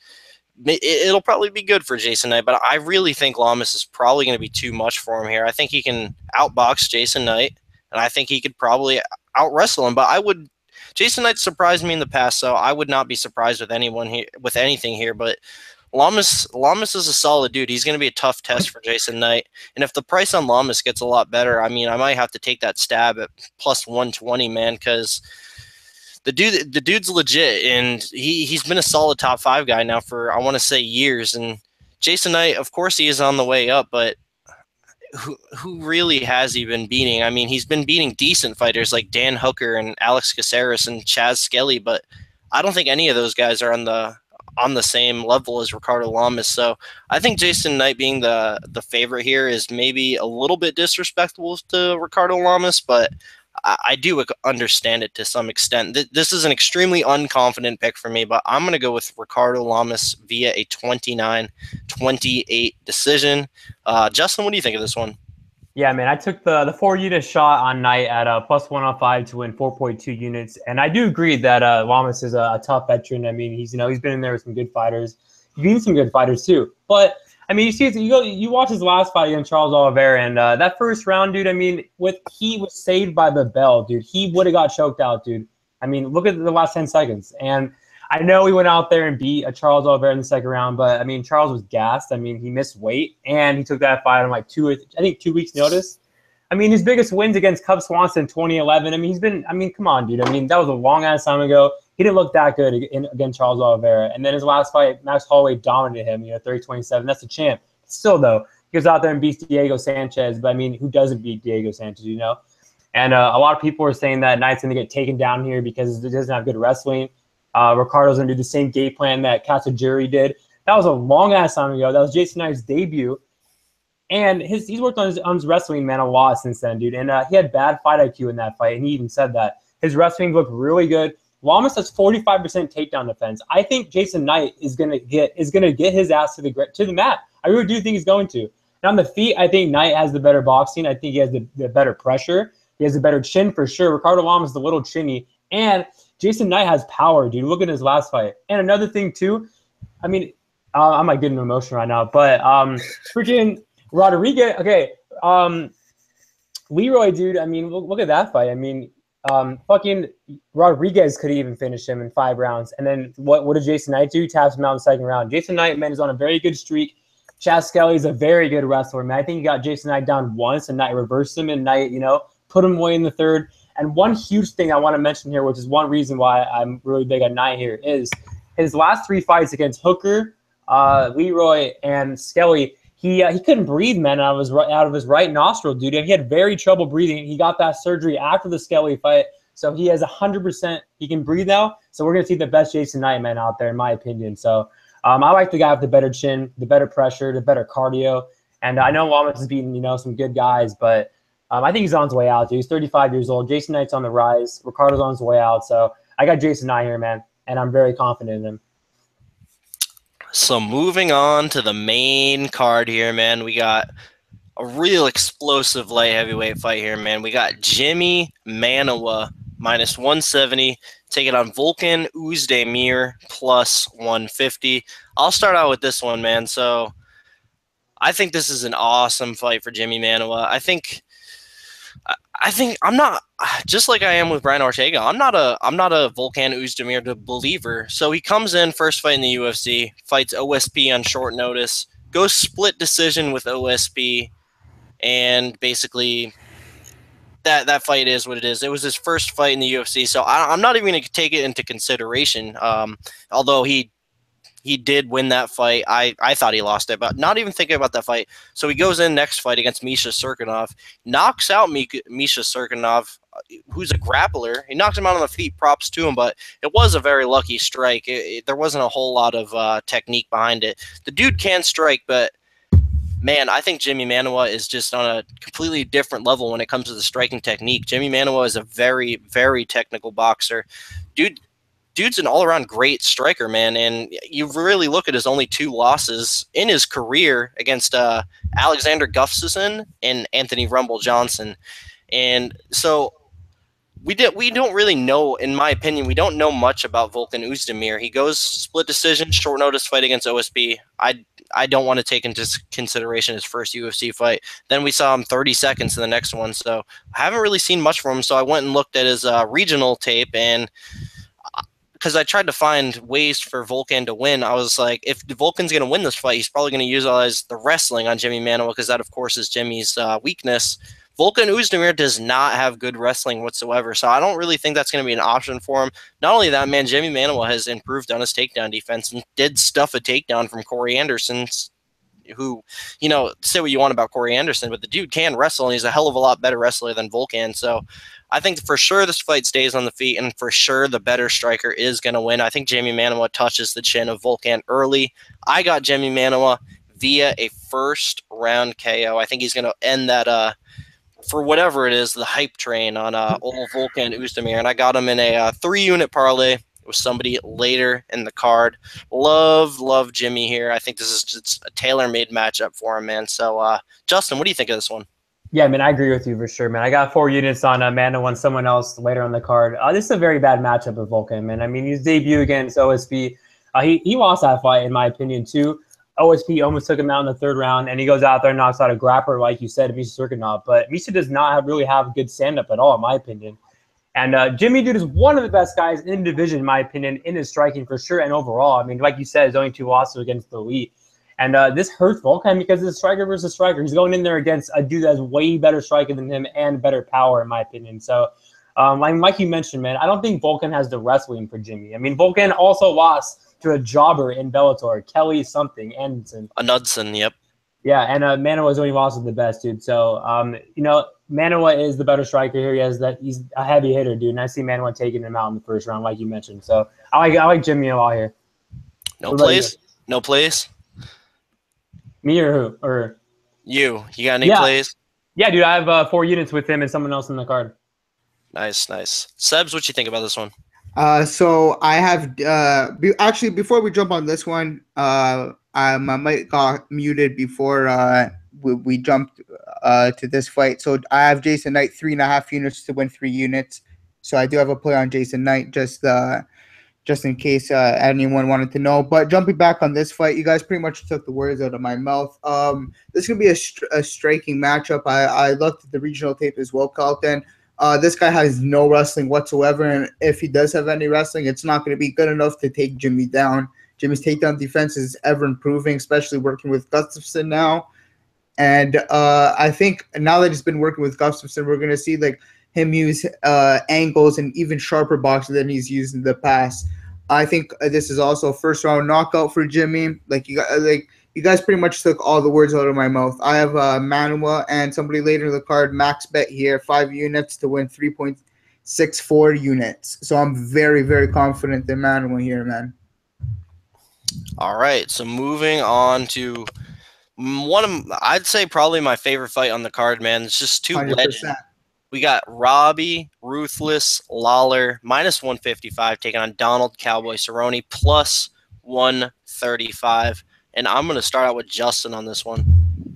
Speaker 1: it'll probably be good for Jason Knight, but I really think Lamas is probably going to be too much for him here. I think he can outbox Jason Knight, and I think he could probably out-wrestle him, but Jason Knight surprised me in the past, so I would not be surprised with anything here, but Lamas is a solid dude. He's going to be a tough test for Jason Knight. And if the price on Lamas gets a lot better, I mean, I might have to take that stab at plus 120, man, because the dude's legit, and he's been a solid top 5 guy now for, I want to say, years. And Jason Knight, of course, he is on the way up, but who really has he been beating? I mean, he's been beating decent fighters like Dan Hooker and Alex Caceres and Chaz Skelly, but I don't think any of those guys are on the same level as Ricardo Lamas. So I think Jason Knight being the favorite here is maybe a little bit disrespectful to Ricardo Lamas, but I do understand it to some extent. This is an extremely unconfident pick for me, but I'm going to go with Ricardo Lamas via a 29-28 decision. Justin, what do you think of this one?
Speaker 3: Yeah, man, I took the 4-unit shot on Knight at plus 105 to win 4.2 units, and I do agree that Lamas is a tough veteran. I mean, he's been in there with some good fighters. He's beaten some good fighters too, but I mean, you watch his last fight against Charles Oliveira, and that first round, dude. I mean, he was saved by the bell, dude. He would have got choked out, dude. I mean, look at the last 10 seconds. And I know he went out there and beat a Charles Oliveira in the second round, but I mean, Charles was gassed. I mean, he missed weight, and he took that fight on like 2 weeks notice. I mean, his biggest wins against Cub Swanson in 2011. I mean, come on, dude. I mean, that was a long ass time ago. He didn't look that good against Charles Oliveira. And then his last fight, Max Holloway dominated him, 30-27. That's the champ. Still, though, he goes out there and beats Diego Sanchez. But, I mean, who doesn't beat Diego Sanchez, And a lot of people are saying that Knight's going to get taken down here because he doesn't have good wrestling. Ricardo's going to do the same game plan that Kattar did. That was a long-ass time ago. That was Jason Knight's debut. And he's worked on his wrestling, man, a lot since then, dude. And he had bad fight IQ in that fight, and he even said that. His wrestling looked really good. Lamas has 45% takedown defense. I think Jason Knight is gonna get his ass to the mat. I really do think he's going to. And on the feet, I think Knight has the better boxing. I think he has the better pressure. He has a better chin for sure. Ricardo Lamas is a little chinny, and Jason Knight has power, dude. Look at his last fight. And another thing too, I mean, I'm like getting emotional right now, but freaking Rodriguez. Okay, Leroy, dude. I mean, look at that fight. I mean. Fucking Rodriguez could even finish him in 5 rounds. And then what did Jason Knight do? He taps him out in the second round. Jason Knight, man, is on a very good streak. Chaz Skelly is a very good wrestler, man. I think he got Jason Knight down once, and Knight reversed him, and Knight, put him away in the third. And one huge thing I want to mention here, which is one reason why I'm really big on Knight here, is his last 3 fights against Hooker, Leroy, and Skelly. He couldn't breathe, man, out of his right nostril, dude. He had very trouble breathing. He got that surgery after the Skelly fight, so he has 100%. He can breathe now. So we're gonna see the best Jason Knight, man, out there, in my opinion. So I like the guy with the better chin, the better pressure, the better cardio. And I know Lamas has beaten some good guys, but I think he's on his way out, dude. He's 35 years old. Jason Knight's on the rise. Ricardo's on his way out. So I got Jason Knight here, man, and I'm very confident in him.
Speaker 1: So moving on to the main card here, man, we got a real explosive light heavyweight fight here, man. We got Jimmy Manuwa minus 170 taking on Volkan Oezdemir plus 150. I'll start out with this one, man. So I think this is an awesome fight for Jimmy Manuwa. I think I'm not, just like I am with Brian Ortega, I'm not a Volkan Oezdemir believer. So he comes in, first fight in the UFC, fights OSP on short notice, goes split decision with OSP, and basically that fight is what it is. It was his first fight in the UFC, so I'm not even going to take it into consideration. Although he did win that fight. I thought he lost it, but not even thinking about that fight. So he goes in next fight against Misha Cirkunov, knocks out Misha Cirkunov, who's a grappler. He knocked him out on the feet, props to him, but it was a very lucky strike. There wasn't a whole lot of technique behind it. The dude can strike, but man, I think Jimmy Manuwa is just on a completely different level when it comes to the striking technique. Jimmy Manuwa is a very, very technical boxer. Dude dude's an all-around great striker, man. And you really look at his only 2 losses in his career against Alexander Gustafsson and Anthony Rumble Johnson. And so we don't really know, in my opinion, we don't know much about Volkan Oezdemir. He goes split decision, short notice fight against OSP. I don't want to take into consideration his first UFC fight. Then we saw him 30 seconds in the next one. So I haven't really seen much from him. So I went and looked at his regional tape, and because I tried to find ways for Volkan to win, I was like, if Volkan's going to win this fight, he's probably going to utilize the wrestling on Jimmy Manuwa, because that, of course, is Jimmy's weakness. Volkan Oezdemir does not have good wrestling whatsoever, so I don't really think that's going to be an option for him. Not only that, man, Jimmy Manuwa has improved on his takedown defense and did stuff a takedown from Corey Anderson's, who, you know, say what you want about Corey Anderson, but the dude can wrestle, and he's a hell of a lot better wrestler than Volkan. So I think for sure this fight stays on the feet, and for sure the better striker is going to win. I think Jimmy Manuwa touches the chin of Volkan early. I got Jimmy Manuwa via a first-round KO. I think he's going to end that for whatever it is, the hype train on old Volkan Oezdemir, and I got him in a 3-unit parlay with somebody later in the card. Love Jimmy here. I think this is just a tailor-made matchup for him, man. So, Justin, what do you think of this one?
Speaker 3: Yeah, man, I agree with you for sure, man. I got 4 units on Manuwa and someone else later on the card. This is a very bad matchup with Volkan, man. I mean, his debut against OSP, he lost that fight, in my opinion, too. OSP almost took him out in the 3rd round, and he goes out there and knocks out a grappler, like you said, Misha Cirkunov. But Misha does not really have good stand-up at all, in my opinion. And Jimmy, dude, is one of the best guys in the division, in my opinion, in his striking for sure, and overall. I mean, like you said, his only 2 losses against the elite. And this hurts Volkan because it's striker versus striker. He's going in there against a dude that's way better striker than him and better power, in my opinion. So, like you mentioned, man, I don't think Volkan has the wrestling for Jimmy. I mean, Volkan also lost to a jobber in Bellator, Kelly something, Anderson.
Speaker 1: Knudsen, yep.
Speaker 3: Yeah, and Manuwa's only lost with the best, dude. So, you know, Manuwa is the better striker here. He's a heavy hitter, dude, and I see Manuwa taking him out in the 1st round, like you mentioned. So, I like Jimmy a lot here.
Speaker 1: No plays? No plays?
Speaker 3: Me or who? Or
Speaker 1: you got any plays?
Speaker 3: Yeah, dude, I have 4 units with him and someone else in the card.
Speaker 1: Nice. Sebs, what you think about this one?
Speaker 2: So I have actually, before we jump on this one, my mic got muted before we jumped to this fight. So I have Jason Knight 3.5 units to win 3 units. So I do have a play on Jason Knight just in case anyone wanted to know. But jumping back on this fight, you guys pretty much took the words out of my mouth. This is gonna be a striking matchup. I looked at the regional tape as well, Kelton. This guy has no wrestling whatsoever, and if he does have any wrestling, it's not going to be good enough to take Jimmy down. Jimmy's takedown defense is ever improving, especially working with Gustafsson now. And I think now that he's been working with Gustafsson, we're going to see like him use angles and even sharper boxing than he's used in the past. I think this is also a 1st-round knockout for Jimmy. You guys pretty much took all the words out of my mouth. I have Manuwa and somebody later in the card, max bet here, 5 units to win 3.64 units. So I'm very, very confident in Manuwa here, man.
Speaker 1: All right, so moving on to I'd say probably my favorite fight on the card, man. It's just 2 legends. We got Robbie Ruthless Lawler -155 taking on Donald Cowboy Cerrone +135. And I'm going to start out with Justin on this one.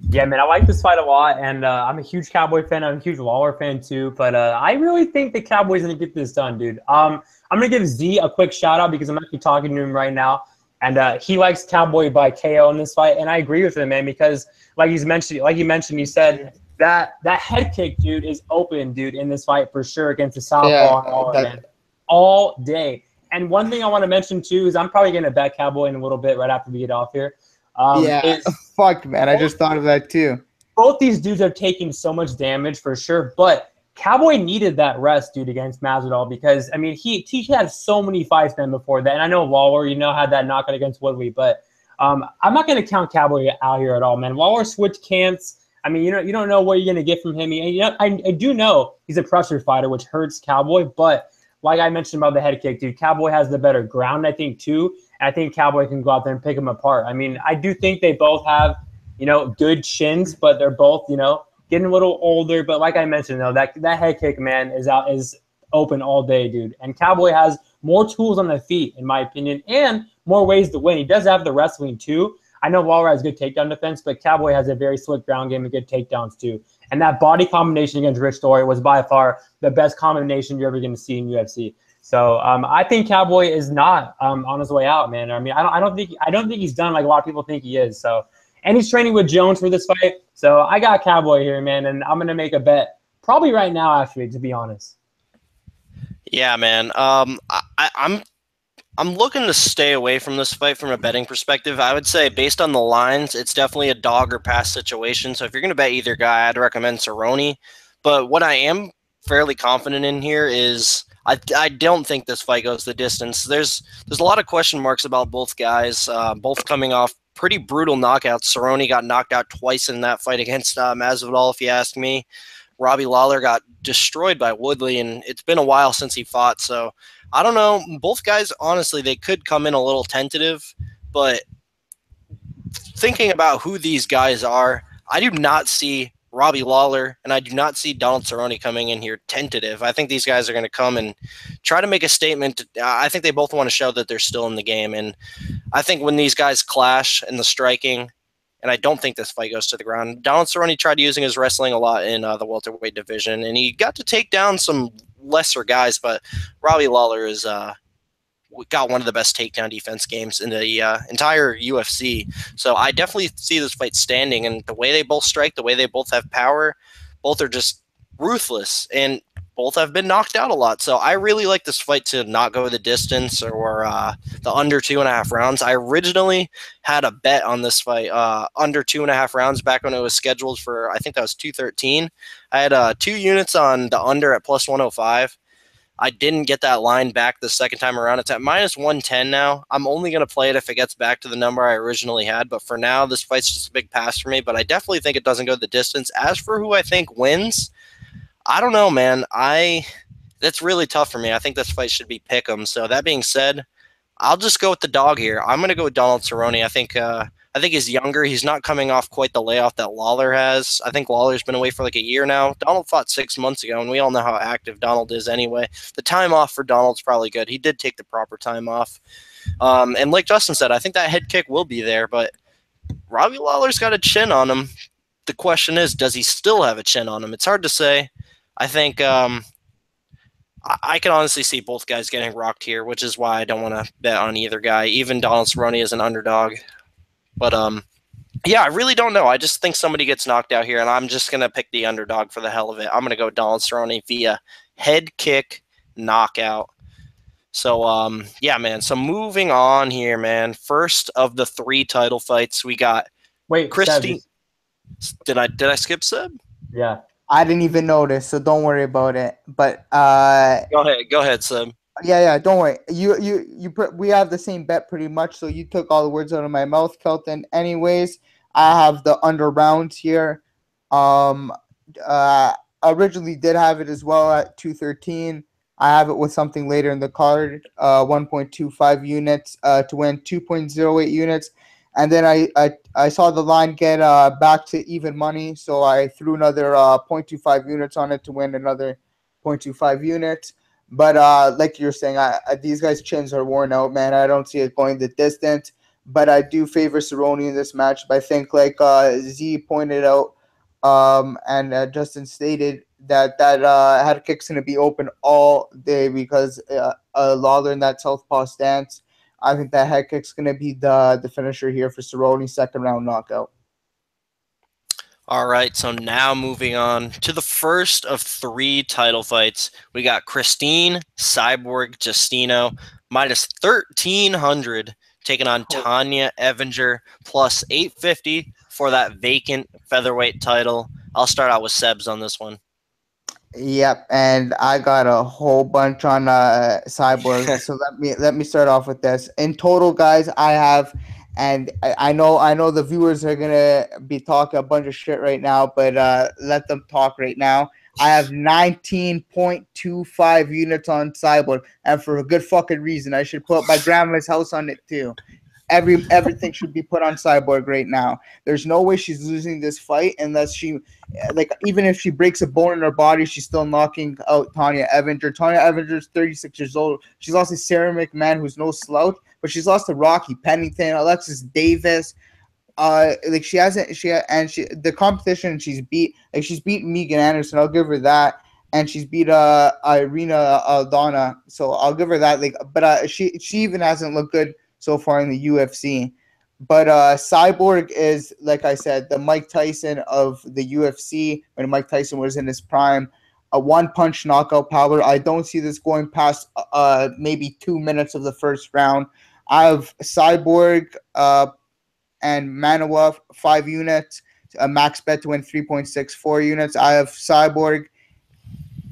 Speaker 3: Yeah, man, I like this fight a lot, and I'm a huge Cowboy fan. I'm a huge Lawler fan too, but I really think the Cowboy's going to get this done, dude. I'm going to give Z a quick shout-out because I'm actually talking to him right now, and he likes Cowboy by KO in this fight, and I agree with him, man, because like you mentioned, he said that head kick, dude, is open, dude, in this fight for sure against the southpaw and Lawler, man, all day. And one thing I want to mention too is I'm probably going to bet Cowboy in a little bit right after we get off here.
Speaker 2: Fuck, man. I just thought of that too.
Speaker 3: Both these dudes are taking so much damage for sure, but Cowboy needed that rest, dude, against Masvidal because, I mean, he had so many fights, man, before that. And I know Lawler, had that knockout against Woodley, but I'm not going to count Cowboy out here at all, man. Lawler switched camps. I mean, you don't know what you're going to get from him. I do know he's a pressure fighter, which hurts Cowboy, but like I mentioned about the head kick, dude, Cowboy has the better ground, I think, too. I think Cowboy can go out there and pick him apart. I mean, I do think they both have, good shins, but they're both, getting a little older. But like I mentioned, though, that head kick, man, is open all day, dude. And Cowboy has more tools on the feet, in my opinion, and more ways to win. He does have the wrestling too. I know Lawler has good takedown defense, but Cowboy has a very slick ground game and good takedowns too. And that body combination against Rich Story was by far the best combination you're ever going to see in UFC. So I think Cowboy is not on his way out, man. I mean, I don't think he's done like a lot of people think he is. So, and he's training with Jones for this fight. So I got Cowboy here, man, and I'm gonna make a bet probably right now, actually, to be honest.
Speaker 1: Yeah, man. I'm looking to stay away from this fight from a betting perspective. I would say based on the lines, it's definitely a dog or pass situation. So if you're going to bet either guy, I'd recommend Cerrone. But what I am fairly confident in here is I don't think this fight goes the distance. There's a lot of question marks about both guys, both coming off pretty brutal knockouts. Cerrone got knocked out twice in that fight against Masvidal, if you ask me. Robbie Lawler got destroyed by Woodley, and it's been a while since he fought. So I don't know. Both guys, honestly, they could come in a little tentative, but thinking about who these guys are, I do not see Robbie Lawler and I do not see Donald Cerrone coming in here tentative. I think these guys are going to come and try to make a statement. I think they both want to show that they're still in the game, and I think when these guys clash in the striking, and I don't think this fight goes to the ground. Donald Cerrone tried using his wrestling a lot in the welterweight division, and he got to take down some lesser guys, but Robbie Lawler is got one of the best takedown defense games in the entire UFC. So I definitely see this fight standing, and the way they both strike, the way they both have power, both are just ruthless, and both have been knocked out a lot. So I really like this fight to not go the distance or the under 2.5 rounds. I originally had a bet on this fight under 2.5 rounds back when it was scheduled for, I think that was 213. I had 2 units on the under at plus 105. I didn't get that line back the second time around. It's at minus 110 now. I'm only going to play it if it gets back to the number I originally had. But for now, this fight's just a big pass for me. But I definitely think it doesn't go the distance. As for who I think wins, I don't know, man. That's really tough for me. I think this fight should be pick'em. So that being said, I'll just go with the dog here. I'm going to go with Donald Cerrone. I think he's younger. He's not coming off quite the layoff that Lawler has. I think Lawler's been away for like a year now. Donald fought 6 months ago, and we all know how active Donald is anyway. The time off for Donald's probably good. He did take the proper time off. And like Justin said, I think that head kick will be there, but Robbie Lawler's got a chin on him. The question is, does he still have a chin on him? It's hard to say. I think I can honestly see both guys getting rocked here, which is why I don't want to bet on either guy. Even Donald Cerrone is an underdog. But, yeah, I really don't know. I just think somebody gets knocked out here, and I'm just going to pick the underdog for the hell of it. I'm going to go Donald Cerrone via head kick knockout. So, yeah, man. So moving on here, man. First of the 3 title fights, we got Christine. Did I skip Seb?
Speaker 3: Yeah.
Speaker 2: I didn't even notice, so don't worry about it. But
Speaker 1: go ahead, Seb.
Speaker 2: Yeah, don't worry. We have the same bet pretty much, so you took all the words out of my mouth, Kelton. Anyways, I have the under rounds here. Originally did have it as well at 213. I have it with something later in the card, 1.25 units to win 2.08 units. And then I saw the line get back to even money, so I threw another 0.25 units on it to win another 0.25 units. But like you're saying, these guys' chins are worn out, man. I don't see it going the distance. But I do favor Cerrone in this match. But I think, like Z pointed out and Justin stated, that head kick's going to be open all day because Lawler in that southpaw stance. I think that head kick's going to be the finisher here for Cerrone, second round knockout.
Speaker 1: All right, so now moving on to the first of 3 title fights. We got Christine Cyborg Justino minus 1,300 taking on Tanya Evinger plus 850 for that vacant featherweight title. I'll start out with Seb's on this one.
Speaker 2: Yep, and I got a whole bunch on Cyborg. So let me start off with this. In total, guys, I have, and I know the viewers are gonna be talking a bunch of shit right now, but let them talk right now. I have 19.25 units on Cyborg, and for a good fucking reason. I should put my grandma's house on it too. everything should be put on Cyborg right now. There's no way she's losing this fight unless she, like, even if she breaks a bone in her body, she's still knocking out Tonya Evinger. Tonya Evinger's 36 years old. She's lost to Sarah McMahon, who's no slouch, but she's lost to Rocky Pennington, Alexis Davis. Like the competition she's beat Megan Anderson. I'll give her that. And she's beat Irina Aldana, so I'll give her that. Like, but she even hasn't looked good so far in the UFC. But Cyborg is, like I said, the Mike Tyson of the UFC when Mike Tyson was in his prime. A one-punch knockout power. I don't see this going past maybe 2 minutes of the first round. I have Cyborg and Manuwa 5 units. A max bet to win 3.64 units. I have Cyborg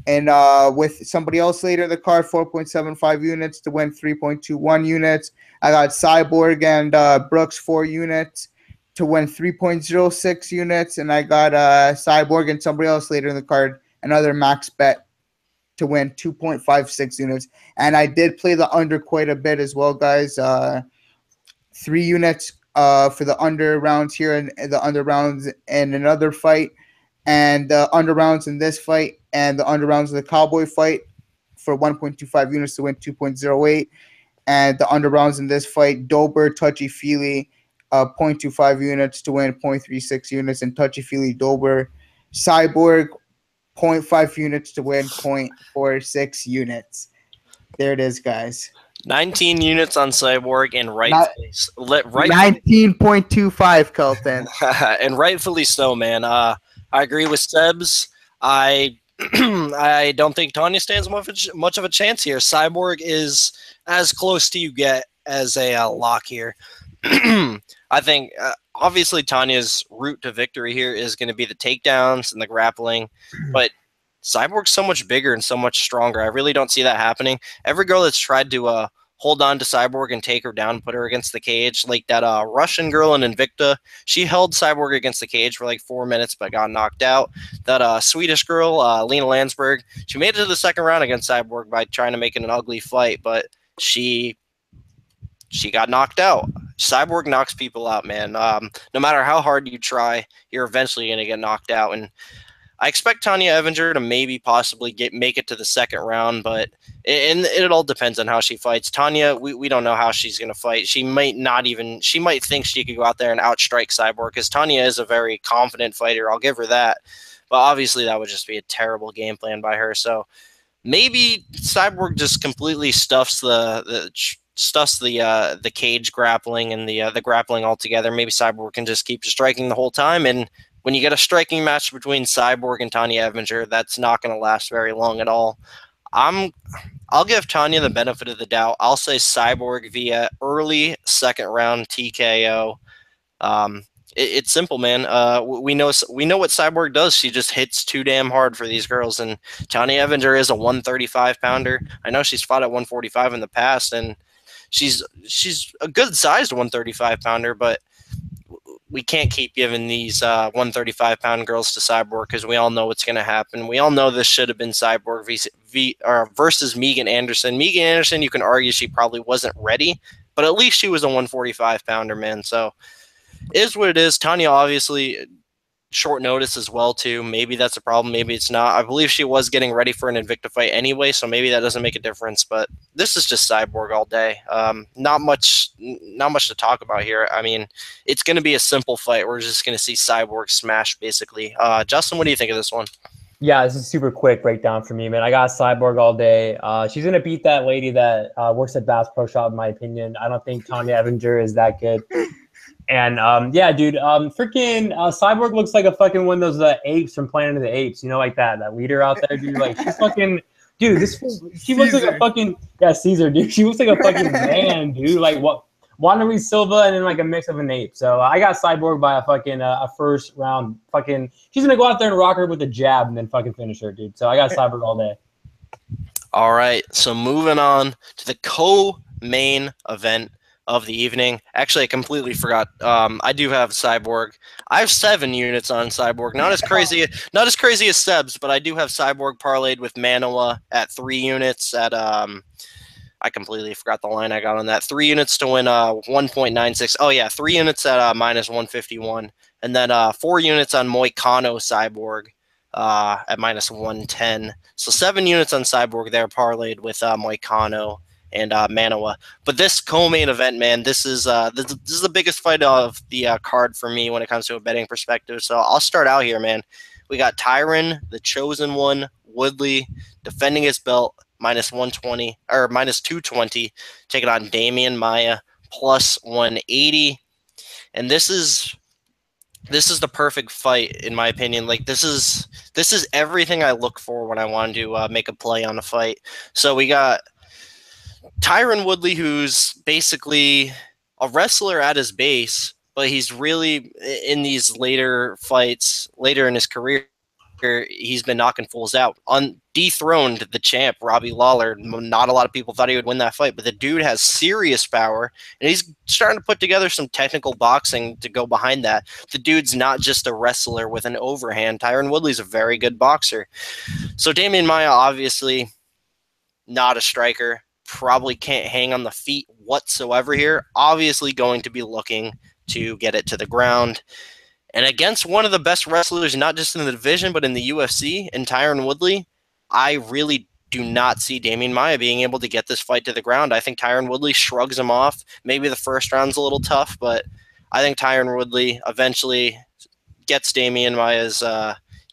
Speaker 2: and with somebody else later in the card, 4.75 units to win 3.21 units. I got Cyborg and Brooks 4 units to win 3.06 units. And I got Cyborg and somebody else later in the card, another max bet to win 2.56 units. And I did play the under quite a bit as well, guys. 3 units for the under rounds here and the under rounds in another fight. And the under rounds in this fight and the under rounds of the Cowboy fight for 1.25 units to win 2.08. And the under rounds in this fight, Dober, Touchy Fili, 0.25 units to win 0.36 units. And Touchy Fili, Dober, Cyborg, 0.5 units to win 0.46 units. There it is, guys.
Speaker 1: 19 units on Cyborg and rightfully
Speaker 2: 19.25, Kelton.
Speaker 1: And rightfully so, man. I agree with Sebs. I don't think Tonya stands much of a chance here. Cyborg is as close to you get as a lock here. I think obviously Tanya's route to victory here is going to be the takedowns and the grappling, but Cyborg's so much bigger and so much stronger. I really don't see that happening. Every girl that's tried to hold on to Cyborg and take her down and put her against the cage, like that Russian girl in Invicta, she held Cyborg against the cage for like 4 minutes but got knocked out. That Swedish girl, Lena Landsberg, she made it to the second round against Cyborg by trying to make it an ugly fight, but she got knocked out. Cyborg knocks people out, man. No matter how hard you try, you're eventually going to get knocked out. And I expect Tonya Evinger to maybe possibly make it to the second round, but it all depends on how she fights. Tonya, we don't know how she's going to fight. She might think she could go out there and outstrike Cyborg because Tonya is a very confident fighter. I'll give her that. But obviously that would just be a terrible game plan by her. So maybe Cyborg just completely stuffs the cage grappling and the grappling altogether. Maybe Cyborg can just keep striking the whole time, and when you get a striking match between Cyborg and Tonya Evinger, that's not going to last very long at all. I'll give Tonya the benefit of the doubt. I'll say Cyborg via early second round TKO. It's simple, man. We know what Cyborg does. She just hits too damn hard for these girls, and Tonya Evinger is a 135 pounder. I know she's fought at 145 in the past, and she's a good sized 135 pounder, but we can't keep giving these 135-pound girls to Cyborg because we all know what's going to happen. We all know this should have been Cyborg versus Megan Anderson. Megan Anderson, you can argue she probably wasn't ready, but at least she was a 145-pounder, man. So it is what it is. Tonya, obviously, short notice as well, too. Maybe that's a problem. Maybe it's not. I believe she was getting ready for an Invicta fight anyway, so maybe that doesn't make a difference. But this is just Cyborg all day. Not much to talk about here. I mean, it's going to be a simple fight. We're just going to see Cyborg smash, basically. Justin, what do you think of this one?
Speaker 3: Yeah, this is a super quick breakdown for me, man. I got Cyborg all day. She's going to beat that lady that works at Bass Pro Shop, in my opinion. I don't think Tonya Evinger is that good. And yeah, dude, freaking Cyborg looks like a fucking one of those apes from Planet of the Apes, you know, like that leader out there, dude. Like she's fucking, dude. She looks like a fucking Caesar, dude. She looks like a fucking man, dude. Like what? Wannabe Silva and then like a mix of an ape. So I got Cyborg by a fucking a first round. Fucking, she's gonna go out there and rock her with a jab and then fucking finish her, dude. So I got Cyborg all day.
Speaker 1: All right, so moving on to the co-main event of the evening. Actually, I completely forgot. I do have Cyborg. I have 7 units on Cyborg. Not as crazy as Seb's, but I do have Cyborg parlayed with Manuwa at 3 units. At I completely forgot the line I got on that. 3 units to win 1.96. Oh, yeah, 3 units at minus 151. And then 4 units on Moicano Cyborg at minus 110. So 7 units on Cyborg there parlayed with Moicano and Manuwa. But this co-main event, man, this is the biggest fight of the card for me when it comes to a betting perspective. So I'll start out here, man. We got Tyron, the chosen one, Woodley, defending his belt, minus 120 or minus 220, taking on Damian Maia plus 180. And this is the perfect fight in my opinion. Like this is everything I look for when I want to make a play on a fight. So we got Tyron Woodley, who's basically a wrestler at his base, but he's really in these later fights, later in his career, he's been knocking fools out. Dethroned the champ, Robbie Lawler. Not a lot of people thought he would win that fight, but the dude has serious power, and he's starting to put together some technical boxing to go behind that. The dude's not just a wrestler with an overhand. Tyron Woodley's a very good boxer. So Damian Maia, obviously not a striker, probably can't hang on the feet whatsoever here. Obviously going to be looking to get it to the ground. And against one of the best wrestlers, not just in the division, but in the UFC, in Tyron Woodley, I really do not see Damian Maia being able to get this fight to the ground. I think Tyron Woodley shrugs him off. Maybe the first round's a little tough, but I think Tyron Woodley eventually gets Damian Maia's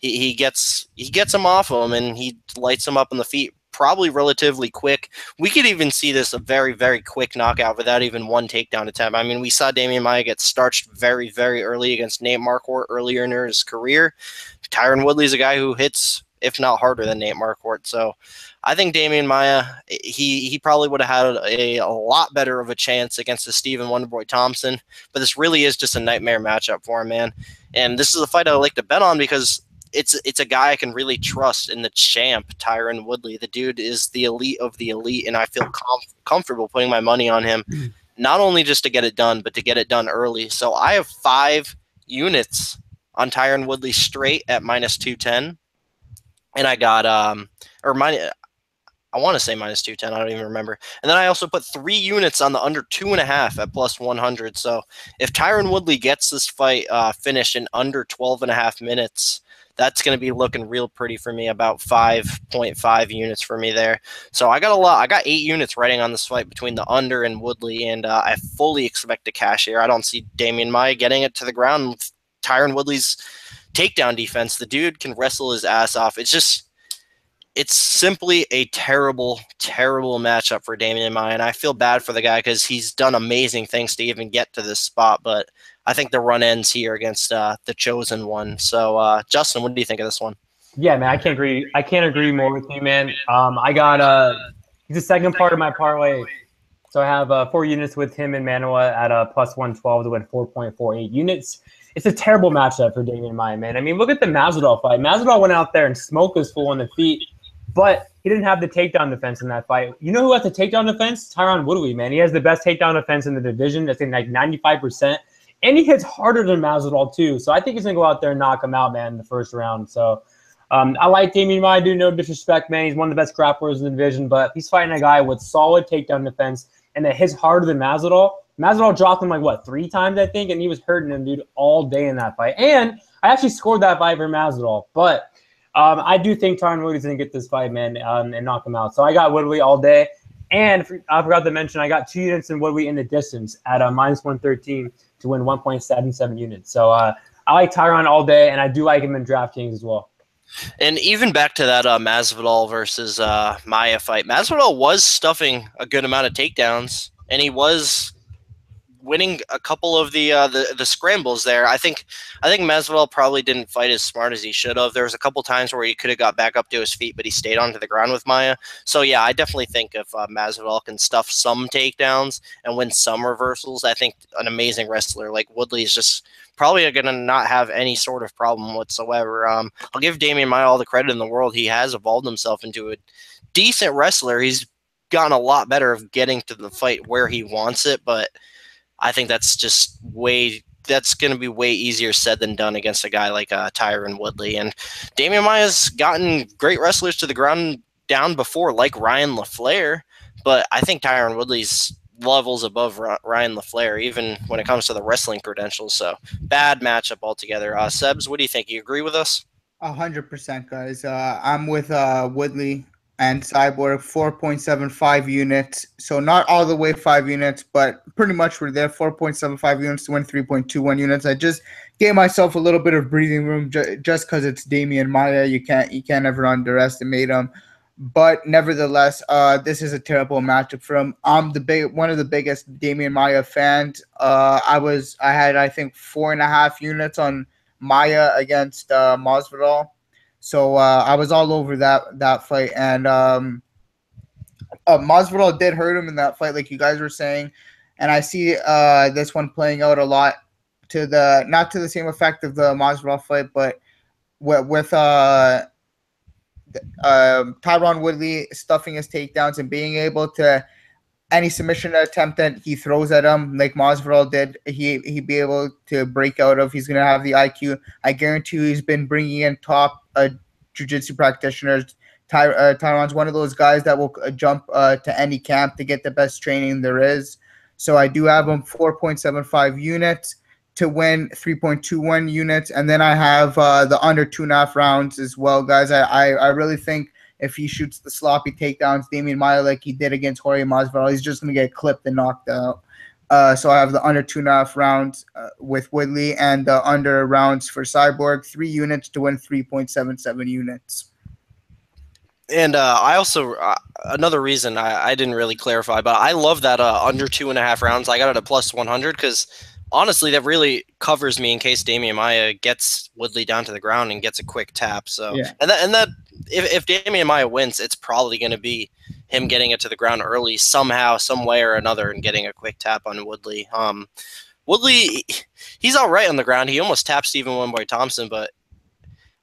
Speaker 1: he gets him off him, and he lights him up on the feet probably relatively quick. We could even see this a very, very quick knockout without even one takedown attempt. I mean, we saw Damian Maia get starched very, very early against Nate Marquardt earlier in his career. Tyron Woodley's a guy who hits, if not harder than Nate Marquardt. So I think Damian Maia, he probably would have had a lot better of a chance against the Stephen Wonderboy Thompson, but this really is just a nightmare matchup for him, man. And this is a fight I like to bet on because it's a guy I can really trust in the champ, Tyron Woodley. The dude is the elite of the elite, and I feel comfortable putting my money on him, not only just to get it done, but to get it done early. So I have 5 units on Tyron Woodley straight at minus 210, and I got I want to say minus 210. I don't even remember. And then I also put 3 units on the under 2.5 at plus 100. So if Tyron Woodley gets this fight finished in under 12.5 minutes, that's going to be looking real pretty for me, about 5.5 units for me there. So I got a lot. I got 8 units writing on this fight between the under and Woodley, and I fully expect to cash here. I don't see Damian Maia getting it to the ground with Tyron Woodley's takedown defense. The dude can wrestle his ass off. It's simply a terrible, terrible matchup for Damian Maia, and I feel bad for the guy because he's done amazing things to even get to this spot, but I think the run ends here against the chosen one. So, Justin, what do you think of this one?
Speaker 3: Yeah, man, I can't agree more with you, man. I got the second part of my parlay. So I have 4 units with him and Manuwa at plus 112 to win 4.48 units. It's a terrible matchup for Damian Maia, man. I mean, look at the Masvidal fight. Masvidal went out there and smoked this fool on the feet, but he didn't have the takedown defense in that fight. You know who has the takedown defense? Tyron Woodley, man. He has the best takedown defense in the division. That's in like 95%. And he hits harder than Masvidal, too. So I think he's going to go out there and knock him out, man, in the first round. So I like Damian Maia, dude. No disrespect, man. He's one of the best grapplers in the division, but he's fighting a guy with solid takedown defense and that hits harder than Masvidal. Masvidal dropped him like, 3 times, I think, and he was hurting him, dude, all day in that fight. And I actually scored that fight for Masvidal. But I do think Tyron Woodley's going to get this fight, man, and knock him out. So I got Woodley all day. And I forgot to mention, I got 2 units in Woodley in the distance at minus 113 to win 1.77 units. So I like Tyron all day, and I do like him in DraftKings as well.
Speaker 1: And even back to that Masvidal versus Maia fight, Masvidal was stuffing a good amount of takedowns, and he was winning a couple of the scrambles there. I think Masvidal probably didn't fight as smart as he should have. There was a couple times where he could have got back up to his feet, but he stayed onto the ground with Maia. So yeah, I definitely think if Masvidal can stuff some takedowns and win some reversals, I think an amazing wrestler like Woodley is just probably going to not have any sort of problem whatsoever. I'll give Damian Maia all the credit in the world. He has evolved himself into a decent wrestler. He's gotten a lot better of getting to the fight where he wants it, but I think that's going to be way easier said than done against a guy like Tyron Woodley. And Damian Maia's gotten great wrestlers to the ground down before, like Ryan LaFleur, but I think Tyron Woodley's levels above Ryan LaFleur, even when it comes to the wrestling credentials. So bad matchup altogether. Sebs, what do you think? You agree with us?
Speaker 2: 100%, guys. I'm with Woodley and Cyborg, 4.75 units. So not all the way 5 units, but pretty much we're there. 4.75 units to win 3.21 units. I just gave myself a little bit of breathing room just because it's Damian Maia. You can't ever underestimate him. But nevertheless, this is a terrible matchup for him. I'm one of the biggest Damian Maia fans. I had I think 4.5 units on Maia against Masvidal. So I was all over that fight, and Masvidal did hurt him in that fight, like you guys were saying, and I see this one playing out a lot not to the same effect of the Masvidal fight, but with Tyron Woodley stuffing his takedowns and being able to any submission attempt that he throws at him, like Masvidal did, he'd be able to break out of. He's going to have the IQ. I guarantee you he's been bringing in top jiu-jitsu practitioners. Tyron's one of those guys that will jump to any camp to get the best training there is. So I do have him 4.75 units to win 3.21 units. And then I have the under 2.5 rounds as well, guys. I really think if he shoots the sloppy takedowns, Damian Maia, like he did against Jorge Masvidal, he's just going to get clipped and knocked out. So I have the under 2.5 rounds with Woodley and the under rounds for Cyborg, 3 units to win 3.77 units.
Speaker 1: And I also, another reason I didn't really clarify, but I love that under 2.5 rounds. I got it at plus 100 because honestly, that really covers me in case Damian Maia gets Woodley down to the ground and gets a quick tap. So, yeah. and that if Damian Maia wins, it's probably going to be him getting it to the ground early somehow, some way or another, and getting a quick tap on Woodley. Woodley, he's all right on the ground. He almost tapped Stephen One Boy Thompson, but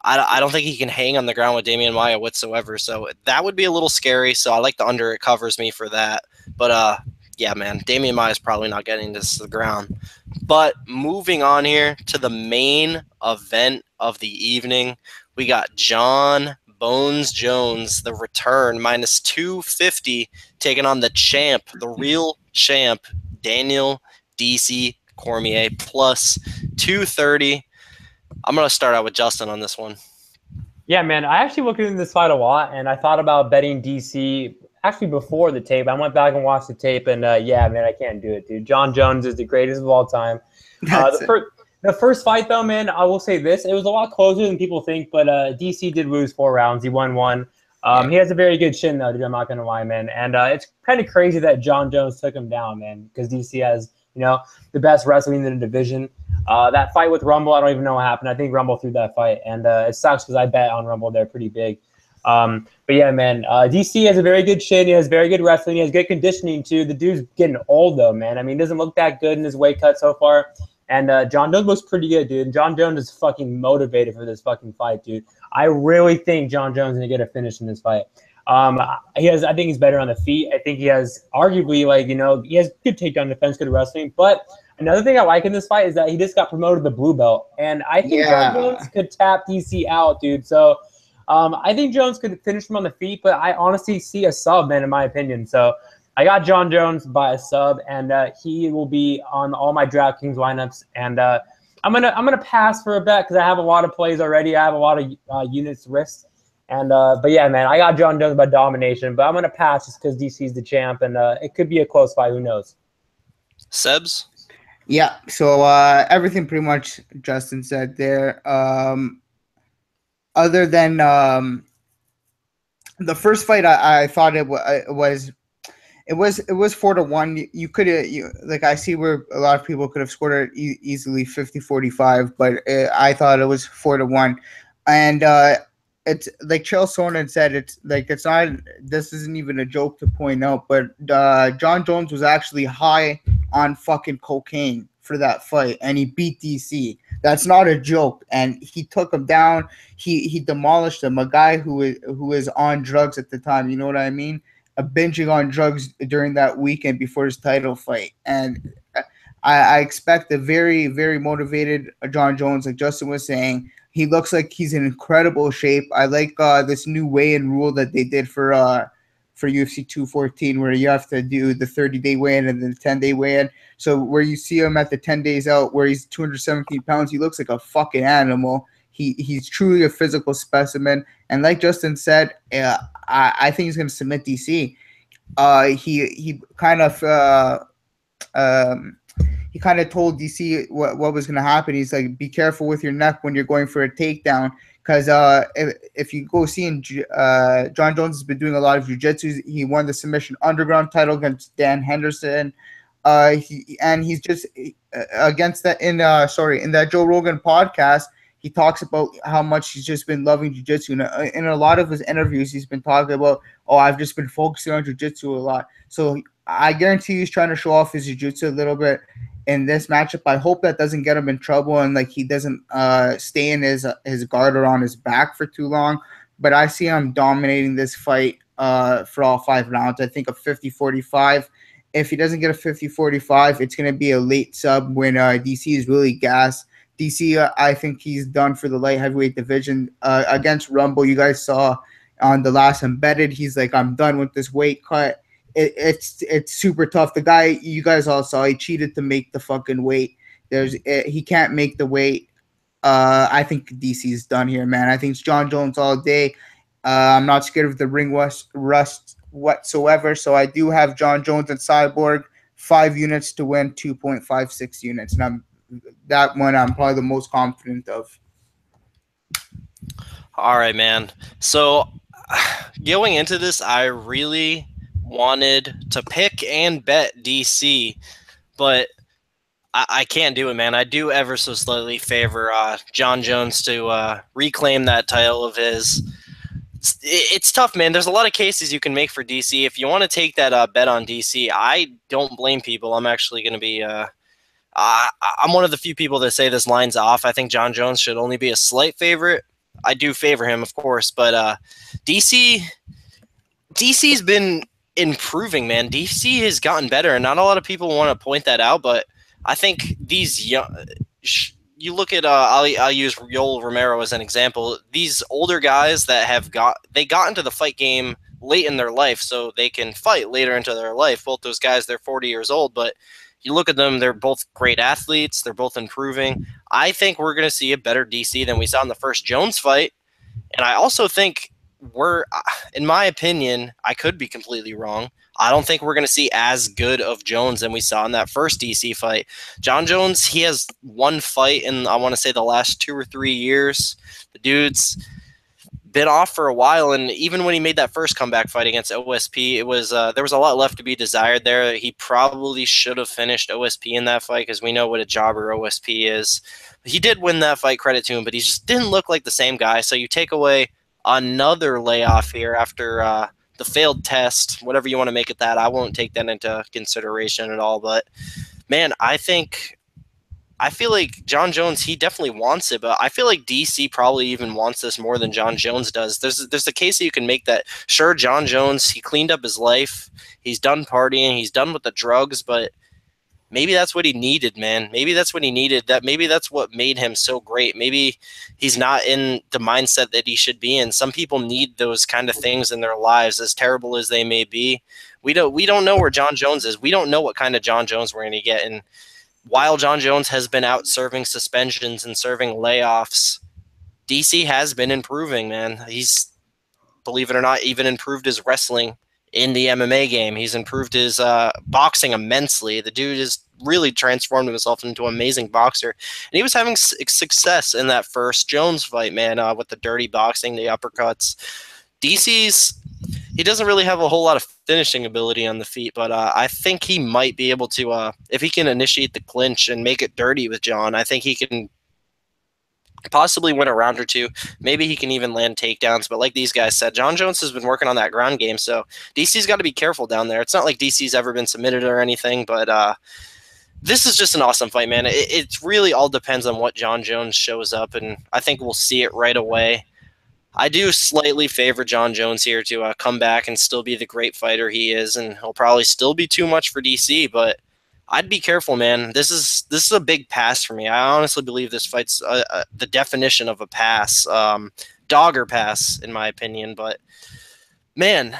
Speaker 1: I don't think he can hang on the ground with Damian Maia whatsoever. So that would be a little scary. So I like the under. It covers me for that. But yeah, man, Damian Maia is probably not getting this to the ground. But moving on here to the main event of the evening, we got John Bones Jones, the return, minus 250, taking on the champ, the real champ, Daniel DC Cormier, plus 230. I'm going to start out with Justin on this one.
Speaker 3: Yeah, man, I actually looked into this fight a lot, and I thought about betting DC actually before the tape. I went back and watched the tape, and yeah, man, I can't do it, dude. John Jones is the greatest of all time. The first fight, though, man, I will say this. It was a lot closer than people think, but DC did lose 4 rounds. He won 1. He has a very good chin, though, dude. I'm not going to lie, man. And it's kind of crazy that John Jones took him down, man, because DC has, the best wrestling in the division. That fight with Rumble, I don't even know what happened. I think Rumble threw that fight, and it sucks because I bet on Rumble. They're pretty big. But yeah, man, DC has a very good chin. He has very good wrestling. He has good conditioning, too. The dude's getting old, though, man. I mean, he doesn't look that good in his weight cut so far. And John Jones looks pretty good, dude. And John Jones is fucking motivated for this fucking fight, dude. I really think John Jones is going to get a finish in this fight. I think he's better on the feet. I think he has arguably, he has good takedown defense, good wrestling. But another thing I like in this fight is that he just got promoted to blue belt. And I think John Jones could tap DC out, dude. So I think Jones could finish him on the feet, but I honestly see a sub, man, in my opinion. So I got John Jones by a sub, and he will be on all my DraftKings lineups. And I'm gonna pass for a bet because I have a lot of plays already. I have a lot of units risked. And but yeah, man, I got John Jones by domination, but I'm gonna pass just because DC's the champ, and it could be a close fight. Who knows?
Speaker 1: Sebs?
Speaker 2: Yeah. So everything pretty much Justin said there. Other than the first fight, I thought it was 4-1. You could I see where a lot of people could have scored it easily 50-45, but I thought it was 4-1, and it's like Chael Sonnen said. It's not. This isn't even a joke to point out, but John Jones was actually high on fucking cocaine for that fight, and he beat DC. That's not a joke, and he took him down. He demolished him. A guy who is on drugs at the time. You know what I mean? Binging on drugs during that weekend before his title fight. And I expect a very, very motivated John Jones, like Justin was saying. He looks like he's in incredible shape. I like this new weigh-in rule that they did for for UFC 214, where you have to do the 30-day weigh-in and then the 10-day weigh-in. So where you see him at the 10 days out, where he's 217 pounds, he looks like a fucking animal. He's truly a physical specimen. And like Justin said, I think he's going to submit DC. He kind of told DC what was going to happen. He's like, be careful with your neck when you're going for a takedown, because if you go seeing John Jones has been doing a lot of jiu-jitsu. He won the submission underground title against Dan Henderson. He's just against that in that Joe Rogan podcast. He talks about how much he's just been loving jiu-jitsu. In a lot of his interviews, he's been talking about, I've just been focusing on jiu-jitsu a lot. So I guarantee he's trying to show off his jiu-jitsu a little bit in this matchup. I hope that doesn't get him in trouble and like he doesn't stay in his guard or on his back for too long. But I see him dominating this fight for all 5 rounds. I think a 50-45. If he doesn't get a 50-45, it's going to be a late sub when DC is really gassed. DC, I think he's done for the light heavyweight division. Against Rumble, you guys saw on the last Embedded, he's like, I'm done with this weight cut. It's super tough. The guy, you guys all saw, he cheated to make the fucking weight. He can't make the weight. I think DC's done here, man. I think it's John Jones all day. I'm not scared of the ring rust whatsoever. So I do have John Jones and Cyborg, 5 units to win, 2.56 units. And that one I'm probably the most confident of.
Speaker 1: All right, man. So going into this, I really wanted to pick and bet DC, but I can't do it, man. I do ever so slightly favor John Jones to reclaim that title of his. It's tough, man. There's a lot of cases you can make for DC. If you want to take that bet on DC, I don't blame people. I'm actually going to be I'm one of the few people that say this line's off. I think John Jones should only be a slight favorite. I do favor him, of course, but DC's been improving, man. DC has gotten better, and not a lot of people want to point that out, but I think these young, you look at I'll use Yoel Romero as an example. These older guys that got into the fight game late in their life, so they can fight later into their life. Both those guys, they're 40 years old, but you look at them, they're both great athletes. They're both improving. I think we're going to see a better DC than we saw in the first Jones fight. And I also think in my opinion, I could be completely wrong. I don't think we're going to see as good of Jones than we saw in that first DC fight. John Jones, he has one fight in, I want to say, the last 2 or 3 years. The dude's been off for a while, and even when he made that first comeback fight against OSP, it was there was a lot left to be desired there. He probably should have finished OSP in that fight because we know what a jobber OSP is. He did win that fight, credit to him, but he just didn't look like the same guy. So you take away another layoff here after the failed test, whatever you want to make it that. I won't take that into consideration at all. But, man, I feel like John Jones, he definitely wants it, but I feel like DC probably even wants this more than John Jones does. There's a case that you can make that, sure, John Jones, he cleaned up his life. He's done partying. He's done with the drugs, but maybe that's what he needed, man. Maybe that's what he needed. Maybe that's what made him so great. Maybe he's not in the mindset that he should be in. Some people need those kind of things in their lives, as terrible as they may be. We don't know where John Jones is. We don't know what kind of John Jones we're going to get. And while John Jones has been out serving suspensions and serving layoffs, DC has been improving, man. He's, believe it or not, even improved his wrestling in the MMA game. He's improved his boxing immensely. The dude has really transformed himself into an amazing boxer. And he was having success in that first Jones fight, man, with the dirty boxing, the uppercuts. He doesn't really have a whole lot of finishing ability on the feet, but I think he might be able to, if he can initiate the clinch and make it dirty with John, I think he can possibly win a round or two. Maybe he can even land takedowns, but like these guys said, John Jones has been working on that ground game, so DC's got to be careful down there. It's not like DC's ever been submitted or anything, but this is just an awesome fight, man. It really all depends on what John Jones shows up, and I think we'll see it right away. I do slightly favor John Jones here to come back and still be the great fighter he is, and he'll probably still be too much for DC, but I'd be careful, man. This is a big pass for me. I honestly believe this fight's the definition of a pass, dogger pass, in my opinion. But, man,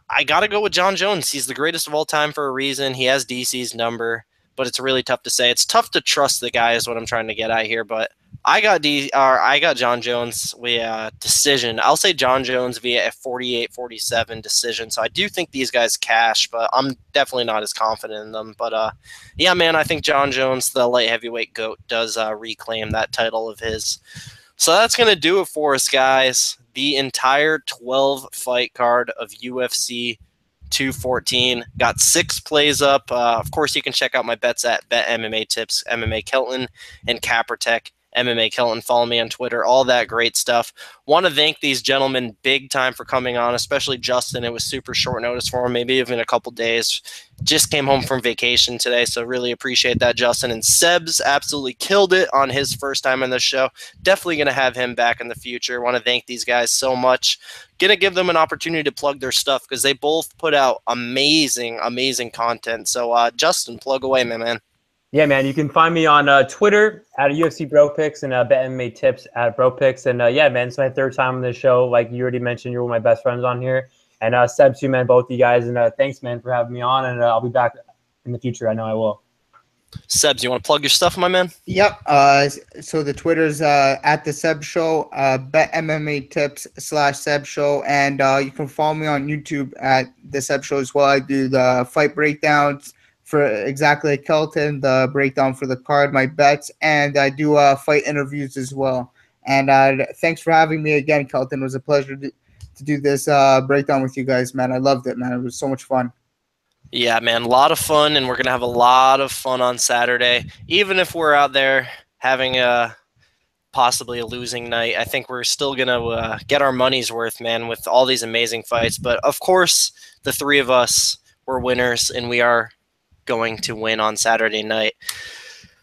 Speaker 1: I got to go with John Jones. He's the greatest of all time for a reason. He has DC's number, but it's really tough to say. It's tough to trust the guy is what I'm trying to get at here, but I got John Jones via decision. I'll say John Jones via a 48-47 decision. So I do think these guys cash, but I'm definitely not as confident in them. But yeah, man, I think John Jones, the light heavyweight GOAT, does reclaim that title of his. So that's going to do it for us, guys. The entire 12-fight card of UFC 214. Got 6 plays up. Of course, you can check out my bets at Bet MMA Tips, MMAKelton, and Cappertech. MMAKelton, follow me on Twitter, all that great stuff. Want to thank these gentlemen big time for coming on, especially Justin. It was super short notice for him, maybe even a couple days. Just came home from vacation today, so really appreciate that, Justin. And Sebs absolutely killed it on his first time on the show. Definitely going to have him back in the future. Want to thank these guys so much. Going to give them an opportunity to plug their stuff because they both put out amazing, amazing content. So, Justin, plug away, my man.
Speaker 3: Yeah, man, you can find me on Twitter at UFC Bro Picks and Bet MMA Tips at Bro Picks. And yeah, man, it's my 3rd time on the show. Like you already mentioned, you're one of my best friends on here. And Seb too, man, both of you guys. And thanks, man, for having me on. And I'll be back in the future. I know I will.
Speaker 1: Sebs, you want to plug your stuff, my man?
Speaker 2: Yep. So the Twitter's at the Seb Show, Bet MMA Tips /Seb Show, and you can follow me on YouTube at the Seb Show as well. I do the fight breakdowns for exactly like Kelton, the breakdown for the card, my bets, and I do fight interviews as well. And thanks for having me again, Kelton. It was a pleasure to do this breakdown with you guys, man. I loved it, man. It was so much fun.
Speaker 1: Yeah, man, a lot of fun, and we're going to have a lot of fun on Saturday. Even if we're out there having possibly a losing night, I think we're still going to get our money's worth, man, with all these amazing fights. But, of course, the 3 of us were winners, and we are going to win on Saturday night.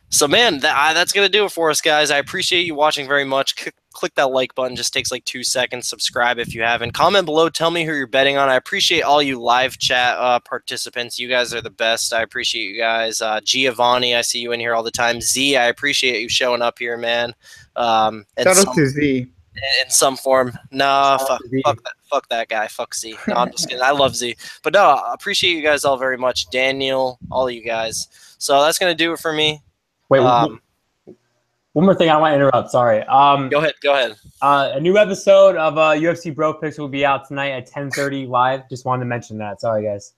Speaker 1: So, man, that's going to do it for us, guys. I appreciate you watching very much. Click that like button. Just takes like 2 seconds. Subscribe if you haven't. Comment below. Tell me who you're betting on. I appreciate all you live chat participants. You guys are the best. I appreciate you guys. Giovanni, I see you in here all the time. Z, I appreciate you showing up here, man.
Speaker 2: Shout out to Z.
Speaker 1: In some form. Nah, fuck that guy. Fuck Z. No, I'm just kidding. I love Z. But no, I appreciate you guys all very much. Daniel, all of you guys. So that's going to do it for me.
Speaker 3: Wait, one more thing I want to interrupt. Sorry.
Speaker 1: Go ahead.
Speaker 3: A new episode of UFC Bro Picks will be out tonight at 10:30 live. Just wanted to mention that. Sorry, guys.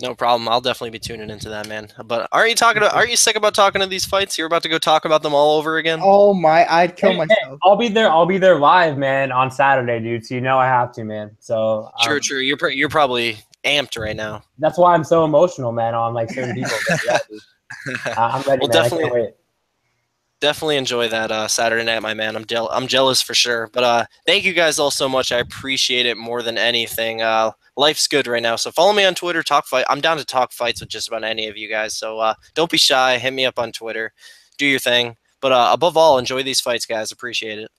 Speaker 1: No problem. I'll definitely be tuning into that, man. But aren't you sick about talking to these fights? You're about to go talk about them all over again?
Speaker 2: Oh my, I'd kill myself.
Speaker 3: Hey, I'll be there live, man, on Saturday, dude. So you know I have to, man. So
Speaker 1: True. You're probably amped right now.
Speaker 3: That's why I'm so emotional, man, on like certain people. Yeah, dude. I'm ready,
Speaker 1: well,
Speaker 3: man. I can't wait.
Speaker 1: Definitely enjoy that Saturday night, my man. I'm jealous for sure. But thank you guys all so much. I appreciate it more than anything. Life's good right now. So follow me on Twitter, talk fight. I'm down to talk fights with just about any of you guys. So don't be shy. Hit me up on Twitter. Do your thing. But above all, enjoy these fights, guys. Appreciate it.